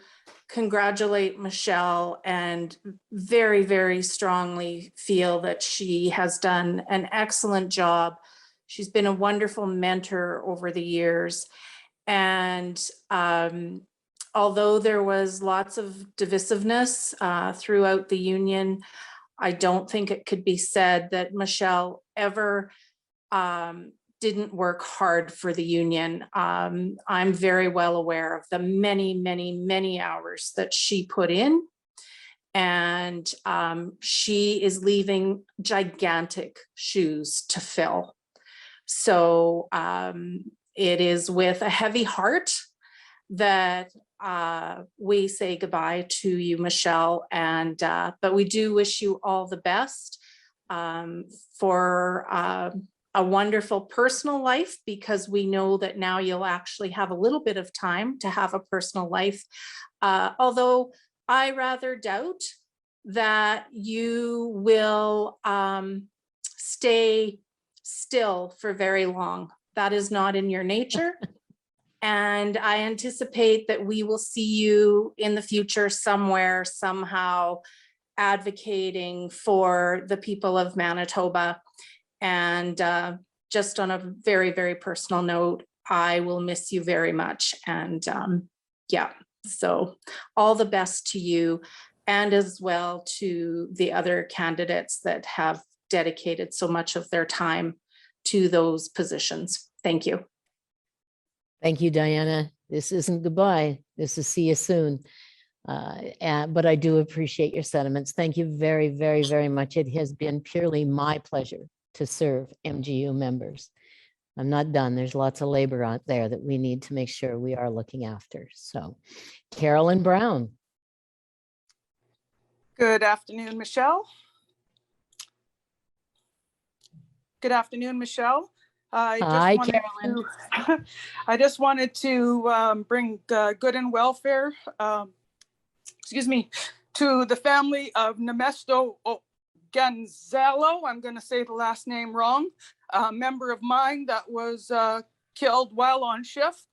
congratulate Michelle and very, very strongly feel that she has done an excellent job. She's been a wonderful mentor over the years. And although there was lots of divisiveness throughout the union, I don't think it could be said that Michelle ever didn't work hard for the union. I'm very well aware of the many, many, many hours that she put in. And she is leaving gigantic shoes to fill. So it is with a heavy heart that we say goodbye to you, Michelle. And but we do wish you all the best for a wonderful personal life, because we know that now you'll actually have a little bit of time to have a personal life. Although I rather doubt that you will stay still for very long. That is not in your nature. And I anticipate that we will see you in the future somewhere, somehow, advocating for the people of Manitoba. And just on a very, very personal note, I will miss you very much. And yeah, so all the best to you, and as well to the other candidates that have dedicated so much of their time to those positions. Thank you. Thank you, Diana. This isn't goodbye. This is see you soon. But I do appreciate your sentiments. Thank you very, very, very much. It has been purely my pleasure to serve MGU members. I'm not done. There's lots of labor out there that we need to make sure we are looking after. So, Carolyn Brown. Good afternoon, Michelle. Good afternoon, Michelle. Hi, Carolyn. I just wanted to bring good and welfare, excuse me, to the family of Nemesto Gonzalo. I'm going to say the last name wrong. A member of mine that was killed while on shift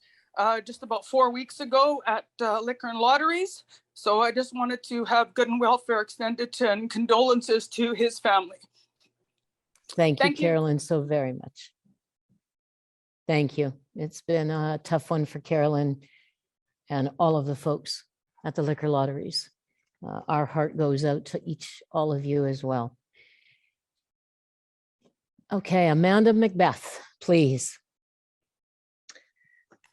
just about 4 weeks ago at Liquor and Lotteries. So I just wanted to have good and welfare extended to and condolences to his family. Thank you, Carolyn, so very much. Thank you. It's been a tough one for Carolyn and all of the folks at the Liquor Lotteries. Our heart goes out to all of you as well. Okay, Amanda Macbeth, please.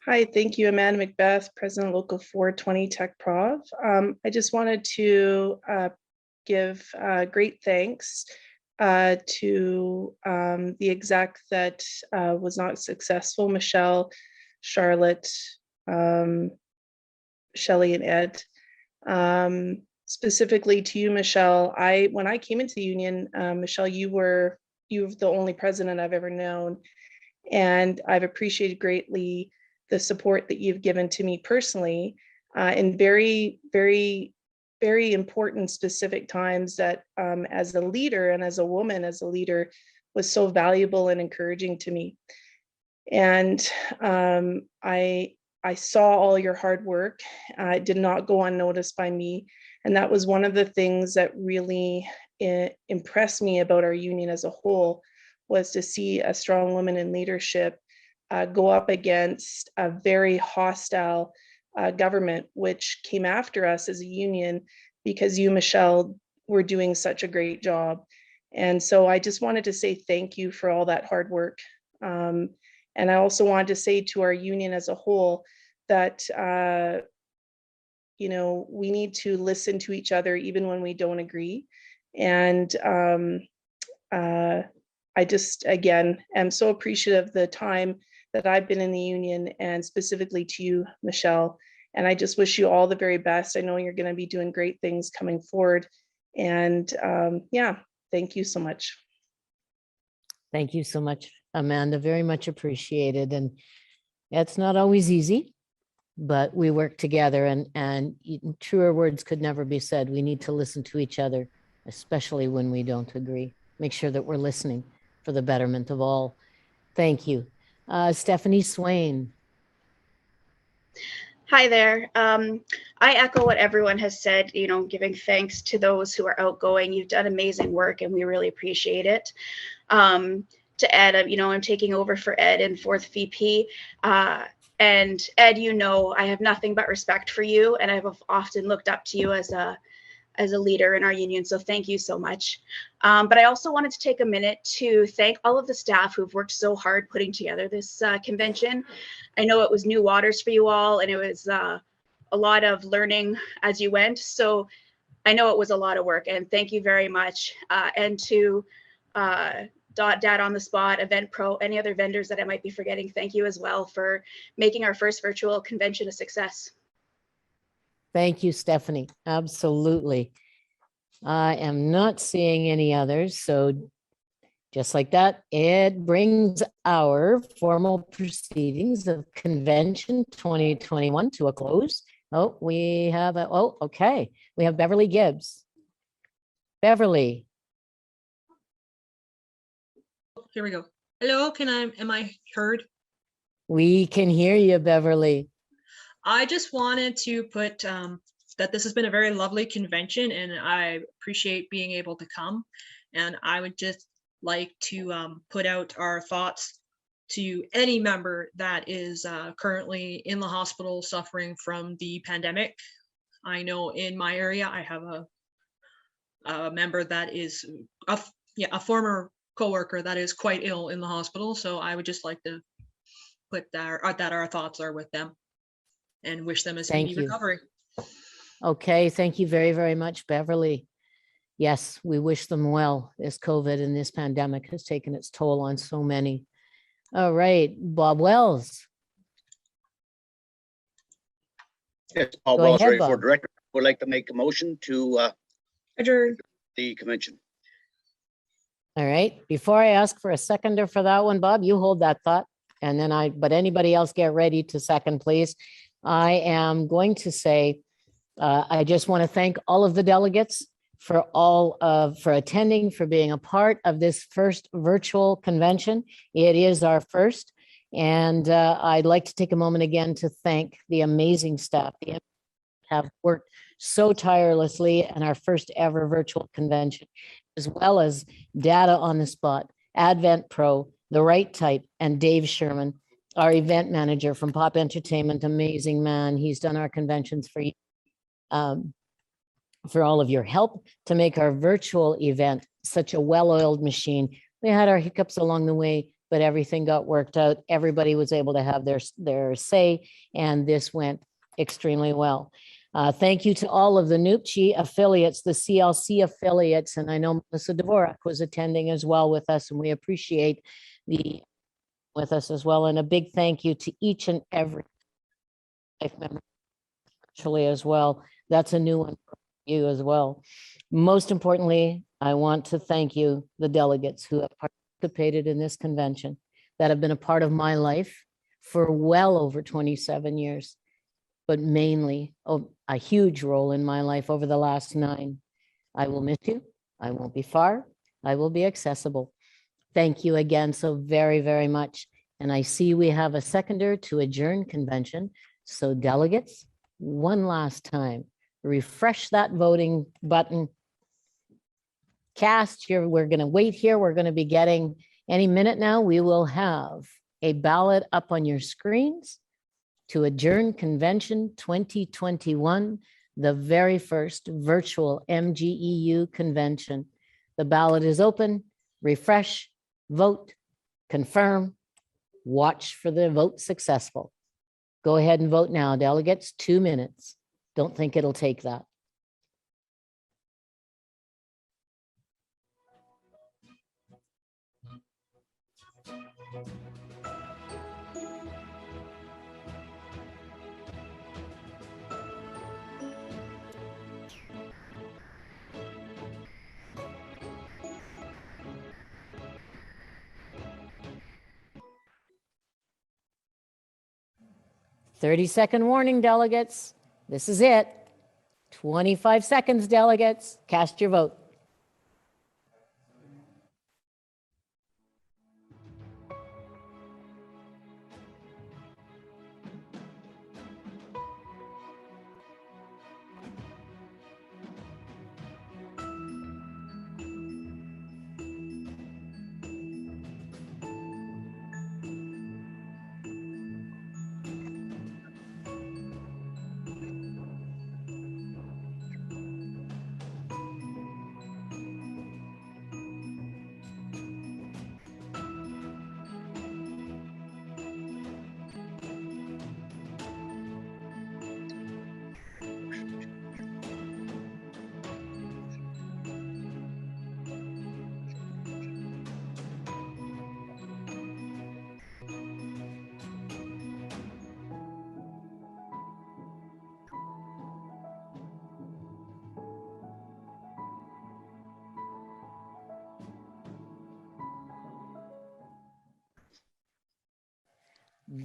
Hi, thank you, Amanda Macbeth, President Local 420 Tech Prov. I just wanted to give great thanks to the exec that was not successful, Michelle, Charlotte, Shelley, and Ed. Specifically to you, Michelle, when I came into the union, Michelle, you were the only president I've ever known. And I've appreciated greatly the support that you've given to me personally in very, very, very important specific times that as a leader and as a woman, as a leader, was so valuable and encouraging to me. And I saw all your hard work. It did not go unnoticed by me. And that was one of the things that really impressed me about our union as a whole, was to see a strong woman in leadership go up against a very hostile government, which came after us as a union because you, Michelle, were doing such a great job. And so I just wanted to say thank you for all that hard work. And I also wanted to say to our union as a whole that, we need to listen to each other even when we don't agree. And I just, again, am so appreciative of the time that I've been in the union, and specifically to you, Michelle. And I just wish you all the very best. I know you're going to be doing great things coming forward. And yeah, thank you so much. Thank you so much, Amanda. Very much appreciated. And it's not always easy, but we work together, and truer words could never be said. We need to listen to each other, especially when we don't agree. Make sure that we're listening for the betterment of all. Thank you. Stephanie Swain. Hi there. I echo what everyone has said, giving thanks to those who are outgoing. You've done amazing work and we really appreciate it. To Ed, I'm taking over for Ed in 4th VP. And Ed, I have nothing but respect for you, and I've often looked up to you as a leader in our union. So thank you so much. But I also wanted to take a minute to thank all of the staff who've worked so hard putting together this convention. I know it was new waters for you all, and it was a lot of learning as you went. So I know it was a lot of work, and thank you very much. And to Dad on the Spot, EventPro, any other vendors that I might be forgetting, thank you as well for making our first virtual convention a success. Thank you, Stephanie. Absolutely. I am not seeing any others. So just like that, it brings our formal proceedings of Convention 2021 to a close. Oh, we have okay. We have Beverly Gibbs. Beverly. Here we go. Hello, am I heard? We can hear you, Beverly. I just wanted to put that this has been a very lovely convention, and I appreciate being able to come. And I would just like to put out our thoughts to any member that is currently in the hospital suffering from the pandemic. I know in my area, I have a member that is a former coworker that is quite ill in the hospital. So I would just like to put that our thoughts are with them and wish them a speedy recovery. Okay, thank you very, very much, Beverly. Yes, we wish them well, as COVID and this pandemic has taken its toll on so many. All right, Bob Wells. Yes, Bob Go Wells, ahead, ready for Bob. director. Would like to make a motion to adjourn the convention. All right, before I ask for a seconder for that one, Bob, you hold that thought. And then but anybody else get ready to second, please. I am going to say, I just want to thank all of the delegates for attending, for being a part of this first virtual convention. It is our first. And I'd like to take a moment again to thank the amazing staff. They have worked so tirelessly in our first ever virtual convention, as well as Data on the Spot, Advent Pro, The Right Type, and Dave Sherman, our event manager from Pop Entertainment. Amazing man. He's done our conventions for all of your help to make our virtual event such a well-oiled machine. We had our hiccups along the way, but everything got worked out. Everybody was able to have their say, and this went extremely well. Thank you to all of the NUPCI affiliates, the CLC affiliates, and I know Melissa Dvorak was attending as well with us, and we appreciate the with us as well. And a big thank you to each and every life member actually as well. That's a new one for you as well. Most importantly, I want to thank you, the delegates who have participated in this convention, that have been a part of my life for well over 27 years, but mainly a huge role in my life over the last 9. I will miss you. I won't be far. I will be accessible. Thank you again so very, very much. And I see we have a seconder to adjourn convention. So delegates, one last time, refresh that voting button. Cast here. We're going to wait here. We're going to be getting any minute now. We will have a ballot up on your screens to adjourn convention 2021, the very first virtual MGEU convention. The ballot is open. Refresh, vote, confirm, watch for the vote successful. Go ahead and vote now, delegates. 2 minutes. Don't think it'll take that. Thirty-second warning, delegates. This is it. 25 seconds, delegates. Cast your vote.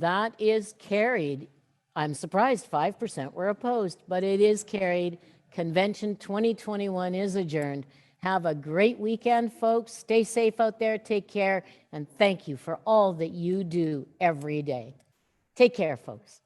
That is carried. I'm surprised 5% were opposed, but it is carried. Convention 2021 is adjourned. Have a great weekend, folks. Stay safe out there. Take care. And thank you for all that you do every day. Take care, folks.